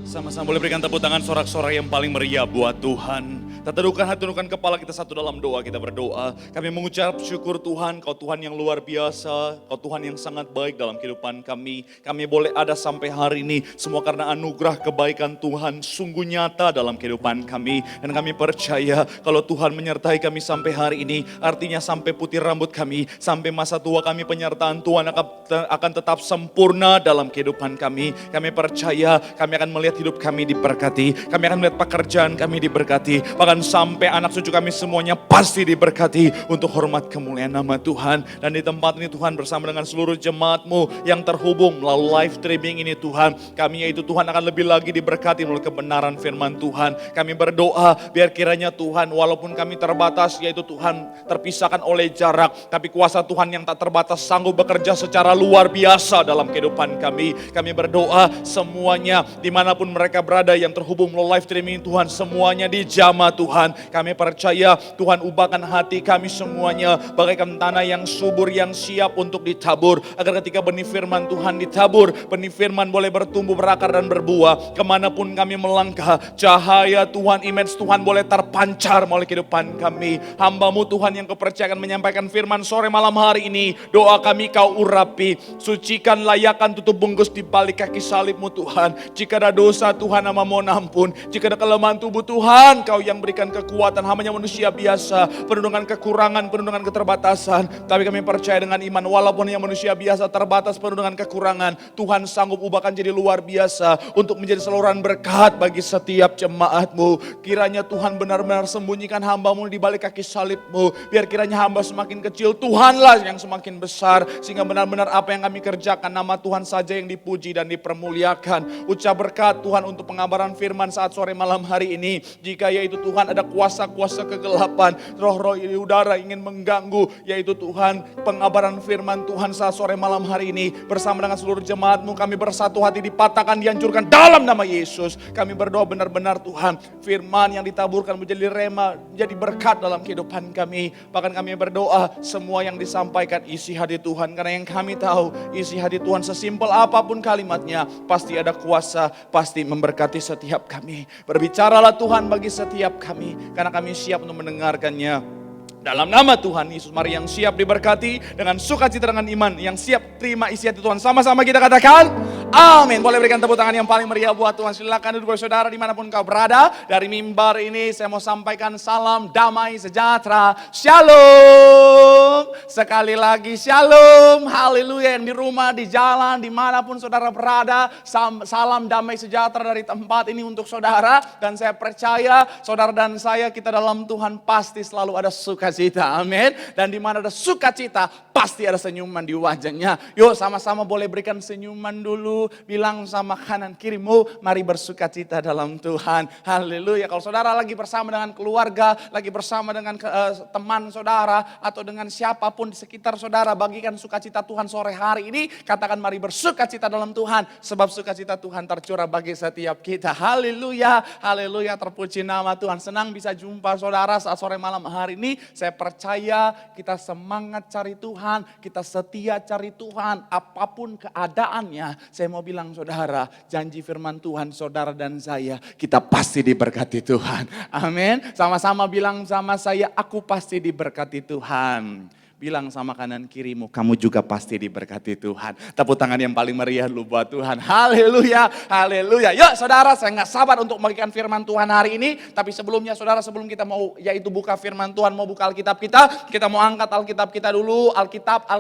Sama-sama boleh berikan tepuk tangan sorak-sorai yang paling meriah buat Tuhan. Kita tundukkan hati, tundukkan kepala kita satu dalam doa. Kita berdoa. Kami mengucap syukur Tuhan, Kau Tuhan yang luar biasa. Kau Tuhan yang sangat baik dalam kehidupan kami. Kami boleh ada sampai hari ini. Semua karena anugerah kebaikan Tuhan sungguh nyata dalam kehidupan kami. Dan kami percaya kalau Tuhan menyertai kami sampai hari ini. Artinya sampai putih rambut kami. Sampai masa tua kami, penyertaan Tuhan akan tetap sempurna dalam kehidupan kami. Kami percaya kami akan melihat hidup kami diberkati. Kami akan melihat pekerjaan kami diberkati. Bahkan sampai anak cucu kami semuanya pasti diberkati untuk hormat kemuliaan nama Tuhan. Dan di tempat ini Tuhan bersama dengan seluruh jemaat-Mu yang terhubung melalui live streaming ini Tuhan. Kami yaitu Tuhan akan lebih lagi diberkati melalui kebenaran firman Tuhan. Kami berdoa biar kiranya Tuhan walaupun kami terbatas yaitu Tuhan terpisahkan oleh jarak. Tapi kuasa Tuhan yang tak terbatas sanggup bekerja secara luar biasa dalam kehidupan kami. Kami berdoa semuanya dimanapun mereka berada yang terhubung melalui live streaming Tuhan. Semuanya dijamah Tuhan. Kami percaya Tuhan ubahkan hati kami semuanya bagaikan tanah yang subur yang siap untuk ditabur. Agar ketika benih firman Tuhan ditabur, benih firman boleh bertumbuh berakar dan berbuah. Kemanapun kami melangkah, cahaya Tuhan, image Tuhan boleh terpancar melalui kehidupan kami. Hamba-Mu Tuhan yang kepercayaan menyampaikan firman sore malam hari ini. Doa kami Kau urapi, sucikan, layakan, tutup bungkus di balik kaki salib-Mu Tuhan. Jika ada dosa Tuhan nama mohon ampun. Jika ada kelemahan tubuh Tuhan Kau yang berikan kekuatan. Hambanya manusia biasa, penuh dengan kekurangan, penuh dengan keterbatasan. Tapi kami percaya dengan iman walaupun yang manusia biasa terbatas penuh dengan kekurangan. Tuhan sanggup ubahkan jadi luar biasa untuk menjadi saluran berkat bagi setiap jemaat-Mu. Kiranya Tuhan benar-benar sembunyikan hamba-Mu di balik kaki salib-Mu. Biar kiranya hamba semakin kecil, Tuhanlah yang semakin besar. Sehingga benar-benar apa yang kami kerjakan nama Tuhan saja yang dipuji dan dipermuliakan. Ucap berkat Tuhan untuk pengabaran firman saat sore malam hari ini. Jika yaitu Tuhan ada kuasa-kuasa kegelapan, roh-roh di udara ingin mengganggu, yaitu Tuhan pengabaran firman Tuhan saat sore malam hari ini. Bersama dengan seluruh jemaat-Mu kami bersatu hati dipatahkan, dihancurkan dalam nama Yesus. Kami berdoa benar-benar Tuhan firman yang ditaburkan menjadi rema, menjadi berkat dalam kehidupan kami. Bahkan kami berdoa semua yang disampaikan isi hati Tuhan. Karena yang kami tahu isi hati Tuhan sesimpel apapun kalimatnya pasti ada kuasa, pasti memberkati setiap kami. Berbicaralah Tuhan bagi setiap kami, karena kami siap untuk mendengarkannya. Dalam nama Tuhan Yesus, mari yang siap diberkati dengan sukacita dengan iman, yang siap terima isi hati Tuhan. Sama-sama kita katakan, amin. Boleh berikan tepuk tangan yang paling meriah buat Tuhan. Silakan duduk saudara dimanapun kau berada. Dari mimbar ini saya mau sampaikan salam damai sejahtera. Shalom. Sekali lagi shalom. Haleluya. Yang di rumah, di jalan, dimanapun saudara berada. Salam damai sejahtera dari tempat ini untuk saudara. Dan saya percaya saudara dan saya kita dalam Tuhan pasti selalu ada sukacita. Amin. Dan di mana ada sukacita pasti ada senyuman di wajahnya. Yuk sama-sama boleh berikan senyuman dulu. Bilang sama kanan kirimu, mari bersukacita dalam Tuhan. Haleluya. Kalau saudara lagi bersama dengan keluarga, lagi bersama dengan teman saudara, atau dengan siapapun di sekitar saudara, bagikan sukacita Tuhan sore hari ini. Katakan mari bersukacita dalam Tuhan. Sebab sukacita Tuhan tercurah bagi setiap kita. Haleluya. Haleluya. Terpuji nama Tuhan. Senang bisa jumpa saudara saat sore malam hari ini. Saya percaya kita semangat cari Tuhan, kita setia cari Tuhan, apapun keadaannya. Saya mau bilang saudara, janji firman Tuhan saudara dan saya, kita pasti diberkati Tuhan. Amin. Sama-sama bilang sama saya, aku pasti diberkati Tuhan. Bilang sama kanan kirimu, kamu juga pasti diberkati Tuhan. Tepuk tangan yang paling meriah dulu buat Tuhan. Haleluya, haleluya. Yuk saudara, saya gak sabar untuk membagikan firman Tuhan hari ini. Tapi sebelumnya saudara, sebelum kita mau yaitu buka firman Tuhan, mau buka Alkitab kita mau angkat Alkitab kita dulu. Alkitab,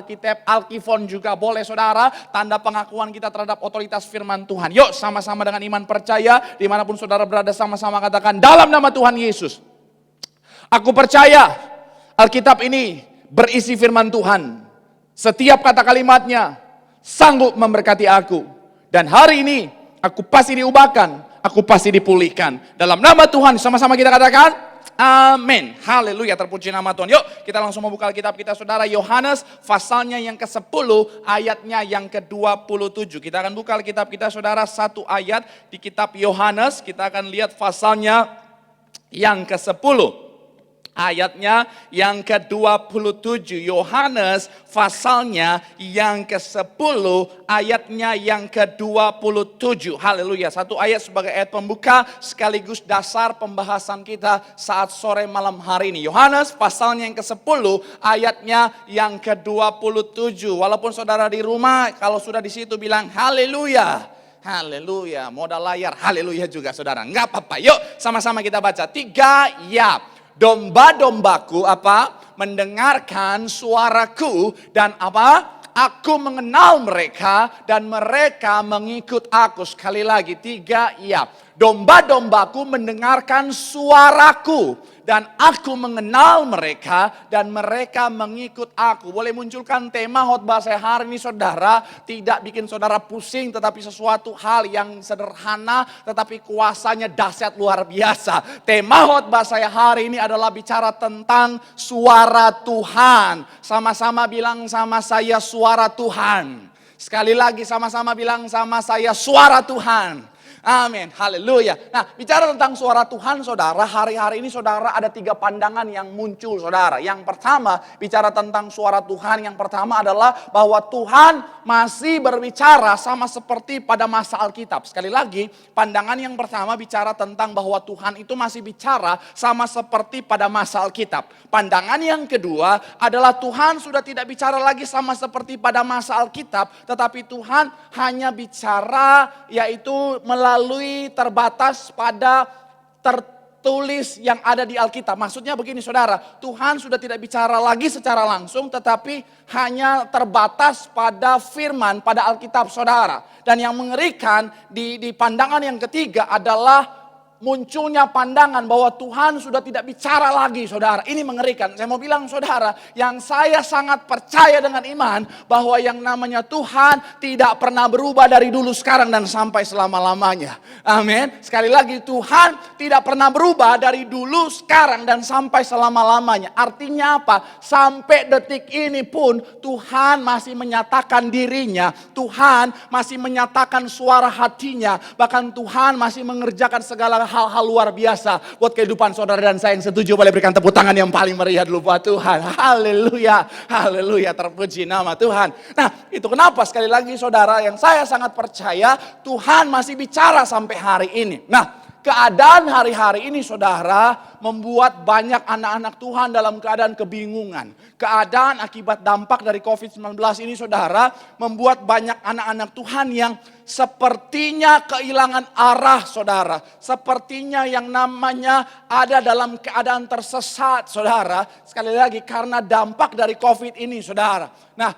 Alkifon juga boleh saudara. Tanda pengakuan kita terhadap otoritas firman Tuhan. Yuk sama-sama dengan iman percaya, dimanapun saudara berada sama-sama katakan, dalam nama Tuhan Yesus, aku percaya Alkitab ini berisi firman Tuhan. Setiap kata kalimatnya sanggup memberkati aku. Dan hari ini aku pasti diubahkan, aku pasti dipulihkan. Dalam nama Tuhan sama-sama kita katakan, amin. Haleluya, terpuji nama Tuhan. Yuk kita langsung membuka Alkitab kita saudara. Yohanes pasalnya yang ke-10 ayatnya yang ke-27. Kita akan buka Alkitab kita saudara, satu ayat di kitab Yohanes. Kita akan lihat pasalnya yang ke-10. Ayatnya yang ke-27, Yohanes pasalnya yang ke-10, ayatnya yang ke-27. Haleluya, satu ayat sebagai ayat pembuka sekaligus dasar pembahasan kita saat sore malam hari ini. Yohanes pasalnya yang ke-10, ayatnya yang ke-27. Walaupun saudara di rumah, kalau sudah di situ bilang haleluya. Haleluya, modal layar, haleluya juga saudara. Enggak apa-apa, yuk sama-sama kita baca. 3, ya. Domba-dombaku apa? Mendengarkan suaraku dan apa? Aku mengenal mereka dan mereka mengikut aku. Sekali lagi, 3, ya. Domba-dombaku mendengarkan suaraku dan aku mengenal mereka dan mereka mengikut aku. Boleh munculkan tema khotbah saya hari ini saudara, tidak bikin saudara pusing tetapi sesuatu hal yang sederhana tetapi kuasanya dahsyat luar biasa. Tema khotbah saya hari ini adalah bicara tentang suara Tuhan. Sama-sama bilang sama saya suara Tuhan. Sekali lagi sama-sama bilang sama saya suara Tuhan. Amin, haleluya. Nah, bicara tentang suara Tuhan saudara, hari-hari ini saudara ada 3 pandangan yang muncul saudara. Yang pertama, bicara tentang suara Tuhan, yang pertama adalah bahwa Tuhan masih berbicara sama seperti pada masa Alkitab. Sekali lagi, pandangan yang pertama bicara tentang bahwa Tuhan itu masih bicara sama seperti pada masa Alkitab. Pandangan yang kedua adalah Tuhan sudah tidak bicara lagi sama seperti pada masa Alkitab, tetapi Tuhan hanya bicara yaitu melalui terbatas pada tertulis yang ada di Alkitab. Maksudnya begini saudara, Tuhan sudah tidak bicara lagi secara langsung tetapi hanya terbatas pada firman pada Alkitab saudara. Dan yang mengerikan di pandangan yang ketiga adalah munculnya pandangan bahwa Tuhan sudah tidak bicara lagi saudara. Ini mengerikan. Saya mau bilang saudara, yang saya sangat percaya dengan iman bahwa yang namanya Tuhan tidak pernah berubah dari dulu, sekarang dan sampai selama-lamanya. Amin. Sekali lagi, Tuhan tidak pernah berubah dari dulu, sekarang dan sampai selama-lamanya. Artinya apa? Sampai detik ini pun Tuhan masih menyatakan dirinya. Tuhan masih menyatakan suara hatinya. Bahkan Tuhan masih mengerjakan segala hal-hal luar biasa buat kehidupan saudara dan saya. Yang setuju boleh berikan tepuk tangan yang paling meriah dulu buat Tuhan. Haleluya, haleluya, terpuji nama Tuhan. Nah, itu kenapa sekali lagi saudara, yang saya sangat percaya Tuhan masih bicara sampai hari ini. Nah, keadaan hari-hari ini saudara membuat banyak anak-anak Tuhan dalam keadaan kebingungan. Keadaan akibat dampak dari COVID-19 ini saudara membuat banyak anak-anak Tuhan yang sepertinya kehilangan arah saudara. Sepertinya yang namanya ada dalam keadaan tersesat saudara. Sekali lagi karena dampak dari COVID ini saudara. Nah,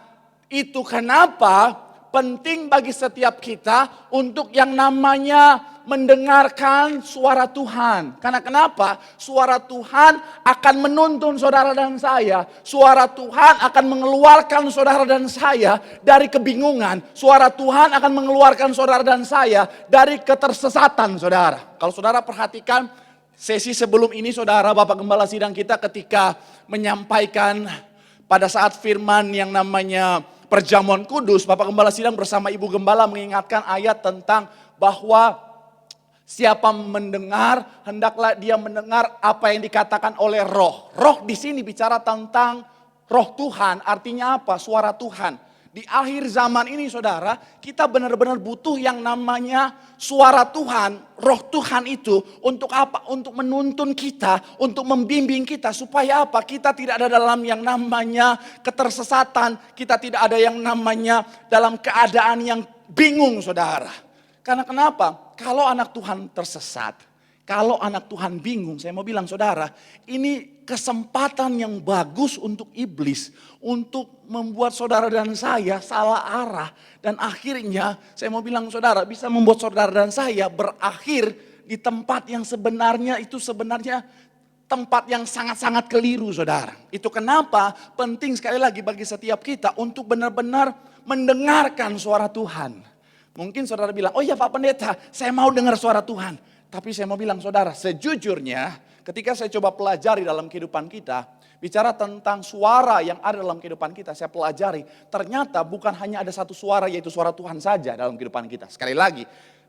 itu kenapa penting bagi setiap kita untuk yang namanya mendengarkan suara Tuhan. Karena kenapa? Suara Tuhan akan menuntun saudara dan saya. Suara Tuhan akan mengeluarkan saudara dan saya dari kebingungan. Suara Tuhan akan mengeluarkan saudara dan saya dari ketersesatan saudara. Kalau saudara perhatikan sesi sebelum ini saudara, Bapak Gembala Sidang kita ketika menyampaikan pada saat firman yang namanya perjamuan kudus, Bapak Gembala Sidang bersama Ibu Gembala mengingatkan ayat tentang bahwa siapa mendengar, hendaklah dia mendengar apa yang dikatakan oleh roh. Roh di sini bicara tentang roh Tuhan, artinya apa? Suara Tuhan. Di akhir zaman ini saudara, kita benar-benar butuh yang namanya suara Tuhan, roh Tuhan itu untuk apa? Untuk menuntun kita, untuk membimbing kita supaya apa? Kita tidak ada dalam yang namanya ketersesatan, kita tidak ada yang namanya dalam keadaan yang bingung saudara. Karena kenapa? Kalau anak Tuhan tersesat, kalau anak Tuhan bingung, saya mau bilang saudara, ini kesempatan yang bagus untuk iblis, untuk membuat saudara dan saya salah arah. Dan akhirnya saya mau bilang saudara, bisa membuat saudara dan saya berakhir di tempat yang sebenarnya itu sebenarnya tempat yang sangat-sangat keliru saudara. Itu kenapa penting sekali lagi bagi setiap kita untuk benar-benar mendengarkan suara Tuhan. Mungkin saudara bilang, oh ya Pak Pendeta, saya mau dengar suara Tuhan. Tapi saya mau bilang saudara, sejujurnya ketika saya coba pelajari dalam kehidupan kita, bicara tentang suara yang ada dalam kehidupan kita, saya pelajari, ternyata bukan hanya ada satu suara yaitu suara Tuhan saja dalam kehidupan kita. Sekali lagi,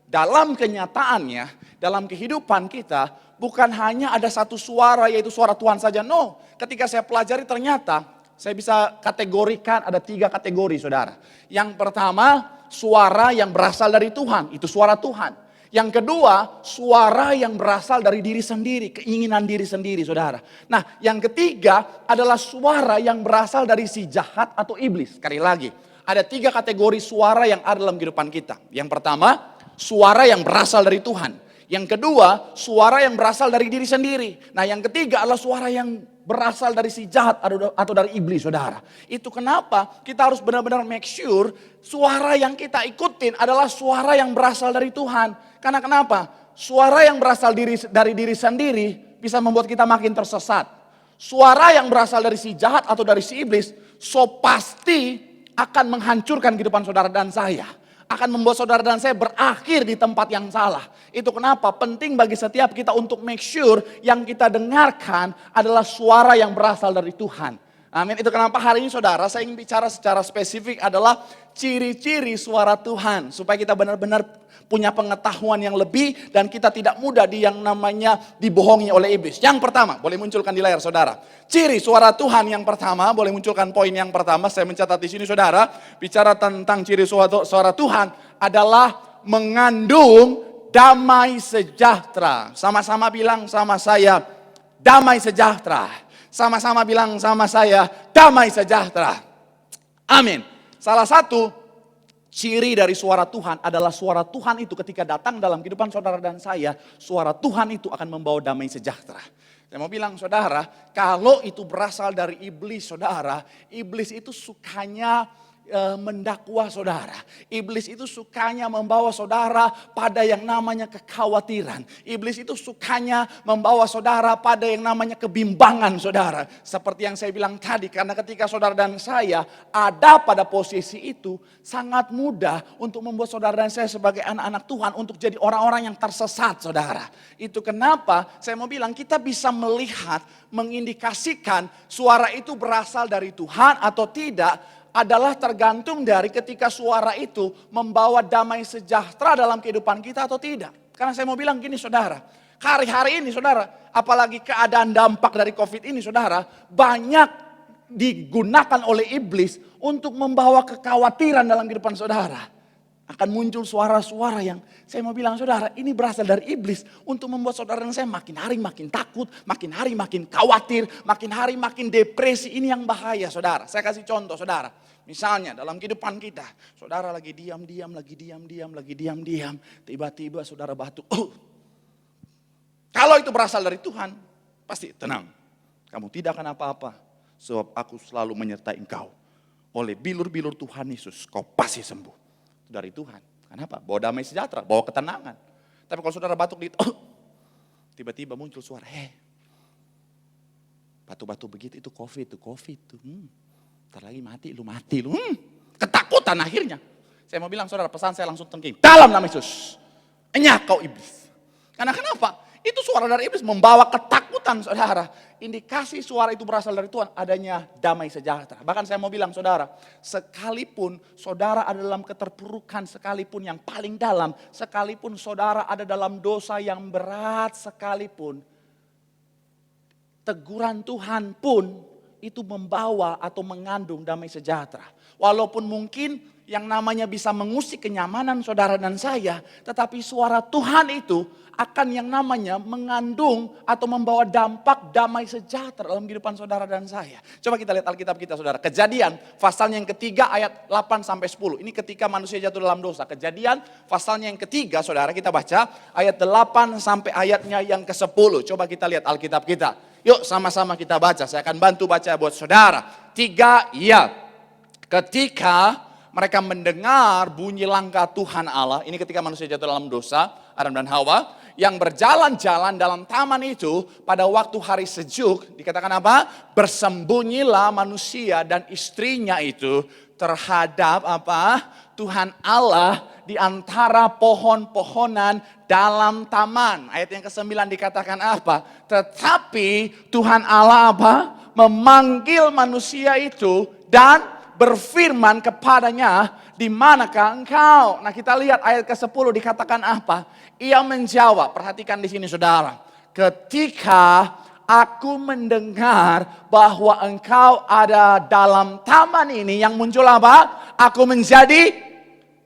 dalam kenyataannya, dalam kehidupan kita, bukan hanya ada satu suara yaitu suara Tuhan saja. No, ketika saya pelajari ternyata saya bisa kategorikan ada 3 kategori saudara. Yang pertama, suara yang berasal dari Tuhan, itu suara Tuhan. Yang kedua, suara yang berasal dari diri sendiri, keinginan diri sendiri saudara. Nah, yang ketiga adalah suara yang berasal dari si jahat atau iblis. Sekali lagi, ada 3 kategori suara yang ada dalam kehidupan kita. Yang pertama, suara yang berasal dari Tuhan. Yang kedua, suara yang berasal dari diri sendiri. Nah, yang ketiga adalah suara yang berasal dari si jahat atau dari iblis saudara. Itu kenapa kita harus benar-benar make sure suara yang kita ikutin adalah suara yang berasal dari Tuhan. Karena kenapa? Suara yang berasal dari diri sendiri bisa membuat kita makin tersesat. Suara yang berasal dari si jahat atau dari si iblis so pasti akan menghancurkan kehidupan saudara dan saya. Akan membuat saudara dan saya berakhir di tempat yang salah. Itu kenapa penting bagi setiap kita untuk make sure yang kita dengarkan adalah suara yang berasal dari Tuhan. Amin. Itu kenapa hari ini saudara saya ingin bicara secara spesifik adalah ciri-ciri suara Tuhan. Supaya kita benar-benar punya pengetahuan yang lebih dan kita tidak mudah yang namanya dibohongi oleh iblis. Yang pertama, boleh munculkan di layar saudara. Ciri suara Tuhan yang pertama, boleh munculkan poin yang pertama. Saya mencatat di sini saudara, bicara tentang ciri suara Tuhan adalah mengandung damai sejahtera. Sama-sama bilang sama saya, damai sejahtera. Sama-sama bilang sama saya, damai sejahtera. Amin. Salah satu ciri dari suara Tuhan adalah suara Tuhan itu ketika datang dalam kehidupan saudara dan saya, suara Tuhan itu akan membawa damai sejahtera. Saya mau bilang saudara, kalau itu berasal dari iblis saudara, iblis itu sukanya mendakwa saudara. Iblis itu sukanya membawa saudara pada yang namanya kekhawatiran. Iblis itu sukanya membawa saudara pada yang namanya kebimbangan saudara. Seperti yang saya bilang tadi, karena ketika saudara dan saya ada pada posisi itu, sangat mudah untuk membuat saudara dan saya sebagai anak-anak Tuhan untuk jadi orang-orang yang tersesat saudara. Itu kenapa saya mau bilang kita bisa melihat, mengindikasikan suara itu berasal dari Tuhan atau tidak adalah tergantung dari ketika suara itu membawa damai sejahtera dalam kehidupan kita atau tidak. Karena saya mau bilang gini saudara, hari-hari ini saudara, apalagi keadaan dampak dari COVID ini saudara, banyak digunakan oleh iblis untuk membawa kekhawatiran dalam kehidupan saudara. Akan muncul suara-suara yang saya mau bilang saudara, ini berasal dari iblis untuk membuat saudara dan saya makin hari makin takut, makin hari makin khawatir, makin hari makin depresi. Ini yang bahaya saudara. Saya kasih contoh saudara. Misalnya dalam kehidupan kita, saudara lagi diam-diam, tiba-tiba saudara batuk. Kalau itu berasal dari Tuhan, pasti tenang. Kamu tidak akan apa-apa, sebab aku selalu menyertai engkau. Oleh bilur-bilur Tuhan Yesus, kau pasti sembuh. Dari Tuhan. Kenapa? Bawa damai sejahtera, bawa ketenangan. Tapi kalau saudara batuk tiba-tiba muncul suara, batuk-batuk begitu itu COVID tuh. Ntar lagi mati lu. Ketakutan akhirnya. Saya mau bilang saudara, pesan saya langsung tengking. Dalam nama Yesus. Enyak kau iblis. Karena kenapa? Itu suara dari iblis membawa ketakutan saudara. Indikasi suara itu berasal dari Tuhan, adanya damai sejahtera. Bahkan saya mau bilang saudara, sekalipun saudara ada dalam keterpurukan, sekalipun yang paling dalam, sekalipun saudara ada dalam dosa yang berat sekalipun, teguran Tuhan pun itu membawa atau mengandung damai sejahtera. Walaupun mungkin yang namanya bisa mengusik kenyamanan saudara dan saya, tetapi suara Tuhan itu akan yang namanya mengandung atau membawa dampak damai sejahtera dalam kehidupan saudara dan saya. Coba kita lihat Alkitab kita saudara. Kejadian pasalnya yang ketiga ayat 8-10. Ini ketika manusia jatuh dalam dosa. Kejadian pasalnya yang ketiga saudara, kita baca ayat 8 sampai ayatnya yang ke-10. Coba kita lihat Alkitab kita. Yuk sama-sama kita baca. Saya akan bantu baca buat saudara. 3, ya. Ketika mereka mendengar bunyi langkah Tuhan Allah. Ini ketika manusia jatuh dalam dosa, Adam dan Hawa. Yang berjalan-jalan dalam taman itu pada waktu hari sejuk. Dikatakan apa? Bersembunyilah manusia dan istrinya itu terhadap apa? Tuhan Allah di antara pohon-pohonan dalam taman. Ayat yang ke-9 dikatakan apa? Tetapi Tuhan Allah apa? Memanggil manusia itu dan berfirman kepadanya, di manakah engkau? Nah kita lihat ayat ke-10 dikatakan apa? Ia menjawab, perhatikan di sini saudara. Ketika aku mendengar bahwa engkau ada dalam taman ini, yang muncul apa? Aku menjadi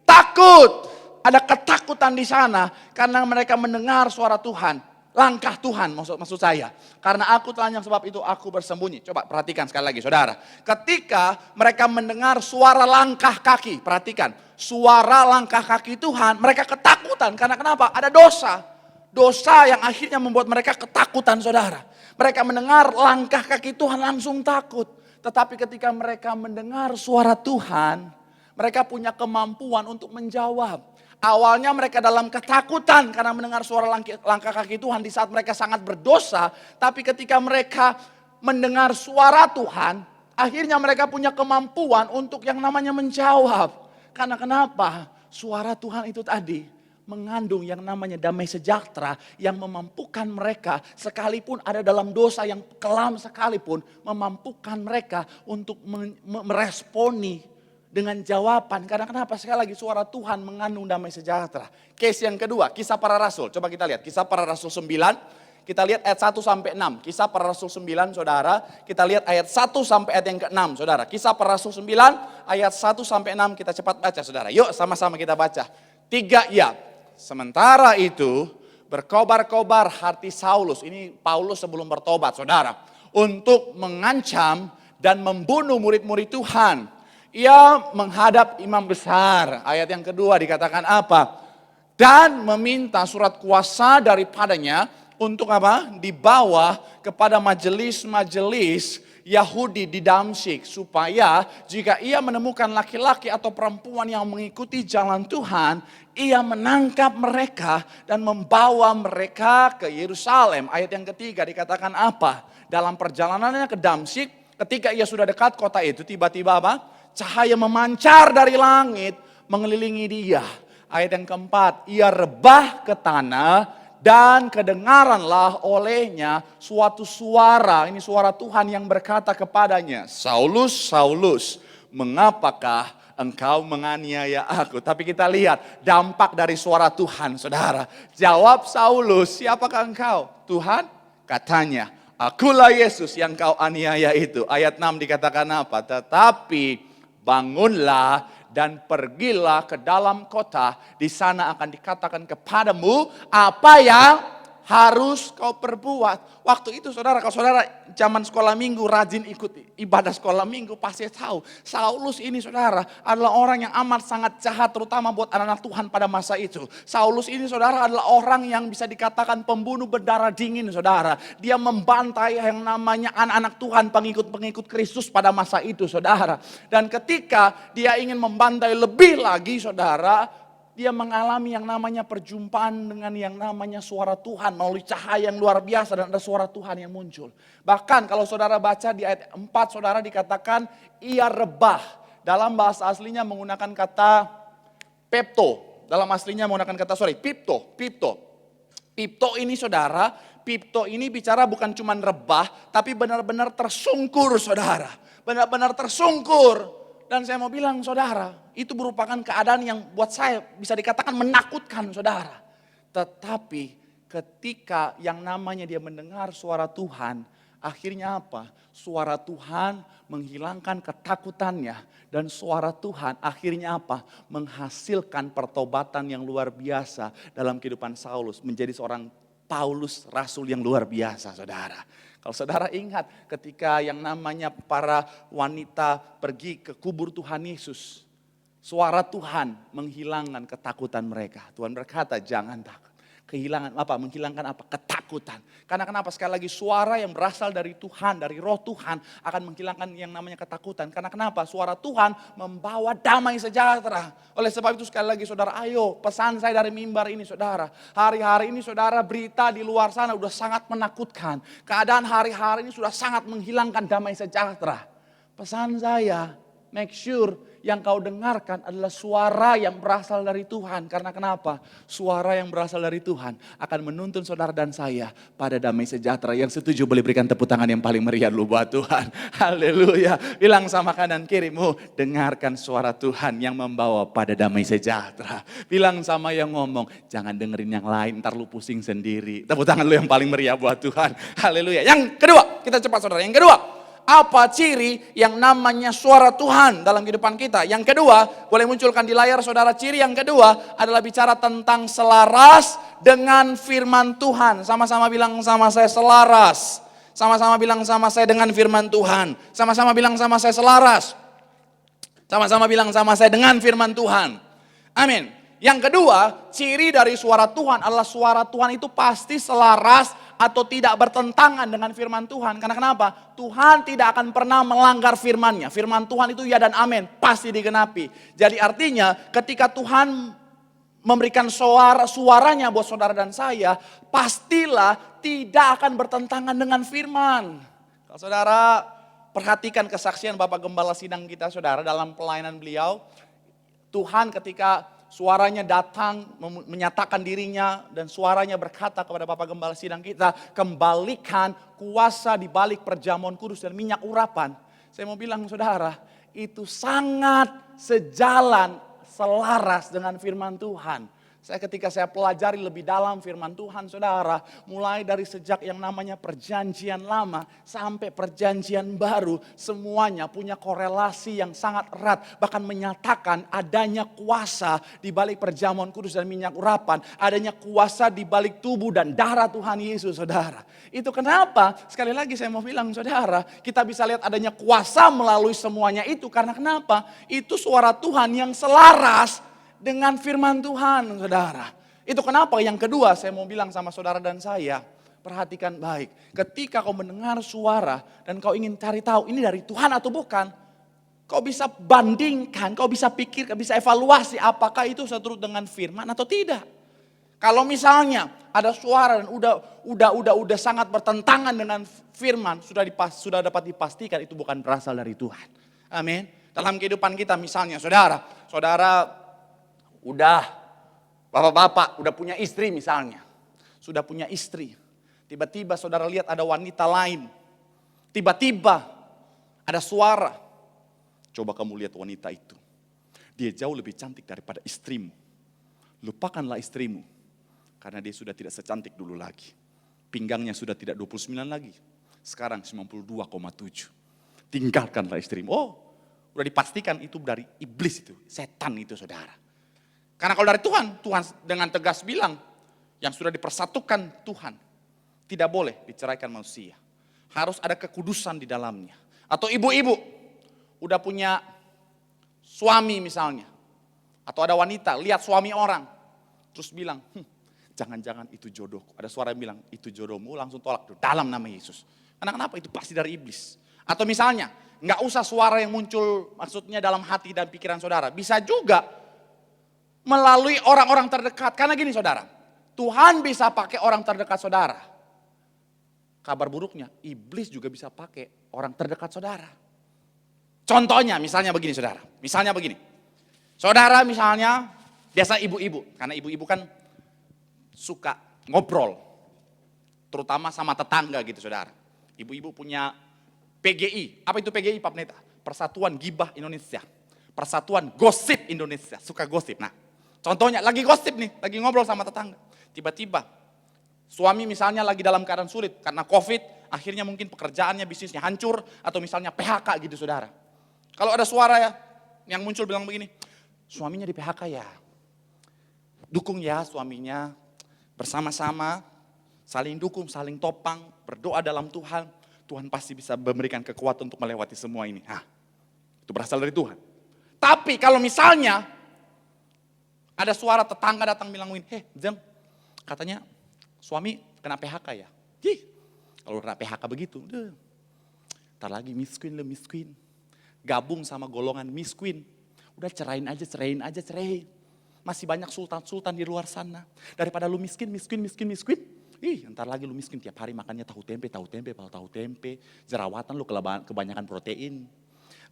takut. Ada ketakutan di sana karena mereka mendengar suara Tuhan. Langkah Tuhan maksud saya. Karena aku telanjang sebab itu aku bersembunyi. Coba perhatikan sekali lagi saudara. Ketika mereka mendengar suara langkah kaki. Perhatikan. Suara langkah kaki Tuhan. Mereka ketakutan. Karena kenapa? Ada dosa. Dosa yang akhirnya membuat mereka ketakutan saudara. Mereka mendengar langkah kaki Tuhan langsung takut. Tetapi ketika mereka mendengar suara Tuhan. Mereka punya kemampuan untuk menjawab. Awalnya mereka dalam ketakutan karena mendengar suara langkah kaki Tuhan di saat mereka sangat berdosa. Tapi ketika mereka mendengar suara Tuhan, akhirnya mereka punya kemampuan untuk yang namanya menjawab. Karena kenapa? Suara Tuhan itu tadi mengandung yang namanya damai sejahtera yang memampukan mereka sekalipun ada dalam dosa yang kelam sekalipun memampukan mereka untuk meresponi dengan jawaban. Karena kenapa? Sekali lagi suara Tuhan mengandung damai sejahtera. Case yang kedua, Kisah Para Rasul. Coba kita lihat, Kisah Para Rasul 9. Kita lihat ayat 1 sampai 6. Kisah Para Rasul 9 saudara. Kita lihat ayat 1 sampai ayat yang ke-6 saudara. Kisah Para Rasul 9 ayat 1 sampai 6. Kita cepat baca saudara. Yuk sama-sama kita baca. 3 ya. Sementara itu berkobar-kobar hati Saulus. Ini Paulus sebelum bertobat saudara. Untuk mengancam dan membunuh murid-murid Tuhan. Ia menghadap imam besar. Ayat yang kedua dikatakan apa? Dan meminta surat kuasa daripadanya untuk apa? Dibawa kepada majelis-majelis Yahudi di Damsyik. Supaya jika ia menemukan laki-laki atau perempuan yang mengikuti jalan Tuhan, ia menangkap mereka dan membawa mereka ke Yerusalem. Ayat yang ketiga dikatakan apa? Dalam perjalanannya ke Damsyik, ketika ia sudah dekat kota itu, tiba-tiba apa? Cahaya memancar dari langit mengelilingi dia. Ayat yang keempat, ia rebah ke tanah dan kedengaranlah olehnya suatu suara. Ini suara Tuhan yang berkata kepadanya, Saulus, Saulus, mengapakah engkau menganiaya aku? Tapi kita lihat dampak dari suara Tuhan saudara. Jawab Saulus, siapakah engkau? Tuhan, katanya, akulah Yesus yang kau aniaya itu. Ayat 6 dikatakan apa? Tetapi bangunlah dan pergilah ke dalam kota. Di sana akan dikatakan kepadamu apa yang harus kau perbuat. Waktu itu saudara, kalau saudara zaman sekolah minggu rajin ikut ibadah sekolah minggu pasti tahu. Saulus ini saudara adalah orang yang amat sangat jahat terutama buat anak-anak Tuhan pada masa itu. Saulus ini saudara adalah orang yang bisa dikatakan pembunuh berdarah dingin saudara. Dia membantai yang namanya anak-anak Tuhan pengikut-pengikut Kristus pada masa itu saudara. Dan ketika dia ingin membantai lebih lagi saudara, dia mengalami yang namanya perjumpaan dengan yang namanya suara Tuhan melalui cahaya yang luar biasa dan ada suara Tuhan yang muncul. Bahkan kalau saudara baca di ayat 4 saudara dikatakan ia rebah. Dalam bahasa aslinya menggunakan kata pepto. Dalam aslinya menggunakan kata pipto. Pipto ini saudara, pipto ini bicara bukan cuma rebah tapi benar-benar tersungkur saudara. Benar-benar tersungkur. Dan saya mau bilang saudara, itu merupakan keadaan yang buat saya bisa dikatakan menakutkan saudara. Tetapi ketika yang namanya dia mendengar suara Tuhan, akhirnya apa? Suara Tuhan menghilangkan ketakutannya. Dan suara Tuhan akhirnya apa? Menghasilkan pertobatan yang luar biasa dalam kehidupan Saulus. Menjadi seorang Paulus Rasul yang luar biasa saudara. Kalau saudara ingat ketika yang namanya para wanita pergi ke kubur Tuhan Yesus. Suara Tuhan menghilangkan ketakutan mereka. Tuhan berkata jangan takut. Menghilangkan apa? Ketakutan. Karena kenapa? Sekali lagi suara yang berasal dari Tuhan, dari roh Tuhan akan menghilangkan yang namanya ketakutan. Karena kenapa? Suara Tuhan membawa damai sejahtera. Oleh sebab itu sekali lagi saudara, ayo pesan saya dari mimbar ini saudara. Hari-hari ini saudara berita di luar sana sudah sangat menakutkan. Keadaan hari-hari ini sudah sangat menghilangkan damai sejahtera. Pesan saya, make sure yang kau dengarkan adalah suara yang berasal dari Tuhan. Karena kenapa? Suara yang berasal dari Tuhan akan menuntun saudara dan saya pada damai sejahtera. Yang setuju boleh berikan tepuk tangan yang paling meriah dulu buat Tuhan. Haleluya. Bilang sama kanan kirimu, dengarkan suara Tuhan yang membawa pada damai sejahtera. Bilang sama yang ngomong, jangan dengerin yang lain, ntar lu pusing sendiri. Tepuk tangan lu yang paling meriah buat Tuhan. Haleluya. Yang kedua, kita cepat saudara. Yang kedua, apa ciri yang namanya suara Tuhan dalam kehidupan kita? Yang kedua, boleh munculkan di layar saudara, ciri yang kedua adalah bicara tentang selaras dengan firman Tuhan. Sama-sama bilang sama saya, selaras. Sama-sama bilang sama saya, dengan firman Tuhan. Sama-sama bilang sama saya, selaras. Sama-sama bilang sama saya, dengan firman Tuhan. Amin. Yang kedua, ciri dari suara Tuhan adalah suara Tuhan itu pasti selaras atau tidak bertentangan dengan firman Tuhan. Karena kenapa? Tuhan tidak akan pernah melanggar firman-Nya. Firman Tuhan itu ya dan amin, pasti digenapi. Jadi artinya ketika Tuhan memberikan suaranya buat saudara dan saya, pastilah tidak akan bertentangan dengan firman. Kalau saudara perhatikan kesaksian Bapak Gembala Sidang kita saudara dalam pelayanan beliau, Tuhan ketika suaranya datang menyatakan dirinya dan suaranya berkata kepada Bapak Gembala Sidang kita, kembalikan kuasa di balik perjamuan kudus dan minyak urapan. Saya mau bilang saudara, itu sangat sejalan, selaras dengan firman Tuhan. Ketika saya pelajari lebih dalam firman Tuhan saudara, mulai dari sejak yang namanya perjanjian lama sampai perjanjian baru, semuanya punya korelasi yang sangat erat. Bahkan menyatakan adanya kuasa di balik perjamuan kudus dan minyak urapan. Adanya kuasa di balik tubuh dan darah Tuhan Yesus saudara. Itu kenapa? Sekali lagi saya mau bilang saudara, kita bisa lihat adanya kuasa melalui semuanya itu. Karena kenapa? Itu suara Tuhan yang selaras dengan firman Tuhan, saudara. Itu kenapa yang kedua saya mau bilang sama saudara dan saya, perhatikan baik. Ketika kau mendengar suara dan kau ingin cari tahu ini dari Tuhan atau bukan, kau bisa bandingkan, kau bisa pikir, kau bisa evaluasi apakah itu seturut dengan firman atau tidak. Kalau misalnya ada suara dan udah sangat bertentangan dengan firman, sudah dapat dipastikan itu bukan berasal dari Tuhan. Amin. Dalam kehidupan kita misalnya, saudara udah bapak-bapak udah punya istri misalnya. Sudah punya istri. Tiba-tiba saudara lihat ada wanita lain. Tiba-tiba ada suara. Coba kamu lihat wanita itu. Dia jauh lebih cantik daripada istrimu. Lupakanlah istrimu. Karena dia sudah tidak secantik dulu lagi. Pinggangnya sudah tidak 29 lagi. Sekarang 92,7. Tinggalkanlah istrimu. Oh, udah dipastikan itu dari iblis itu. Setan itu saudara. Karena kalau dari Tuhan dengan tegas bilang, yang sudah dipersatukan Tuhan, tidak boleh diceraikan manusia. Harus ada kekudusan di dalamnya. Atau ibu-ibu, udah punya suami misalnya. Atau ada wanita, lihat suami orang. Terus bilang, jangan-jangan itu jodohku. Ada suara yang bilang, itu jodohmu, langsung tolak tuh, dalam nama Yesus. Karena kenapa? Itu pasti dari iblis. Atau misalnya, nggak usah suara yang muncul maksudnya dalam hati dan pikiran saudara. Bisa juga melalui orang-orang terdekat. Karena gini saudara, Tuhan bisa pakai orang terdekat saudara. Kabar buruknya, iblis juga bisa pakai orang terdekat saudara. Contohnya misalnya begini saudara. Misalnya begini. Saudara misalnya, biasa ibu-ibu. Karena ibu-ibu kan suka ngobrol. Terutama sama tetangga gitu saudara. Ibu-ibu punya PGI. Apa itu PGI Pak Pendeta? Persatuan Gibah Indonesia. Persatuan Gosip Indonesia. Suka gosip. Nah, contohnya lagi gosip nih, lagi ngobrol sama tetangga. Tiba-tiba suami misalnya lagi dalam keadaan sulit karena COVID, akhirnya mungkin pekerjaannya, bisnisnya hancur atau misalnya PHK gitu saudara. Kalau ada suara ya yang muncul bilang begini, suaminya di PHK ya. Dukung ya suaminya, bersama-sama saling dukung, saling topang, berdoa dalam Tuhan. Tuhan pasti bisa memberikan kekuatan untuk melewati semua ini. Nah, itu berasal dari Tuhan. Tapi kalau misalnya ada suara tetangga datang bilang, Zem, katanya suami kena PHK ya. Kalau kena PHK begitu, ntar lagi miskin. Gabung sama golongan miskin. Udah cerain aja. Masih banyak sultan-sultan di luar sana. Daripada lu miskin. Ntar lagi lu miskin tiap hari makannya tahu tempe. Jerawatan lu kebanyakan protein.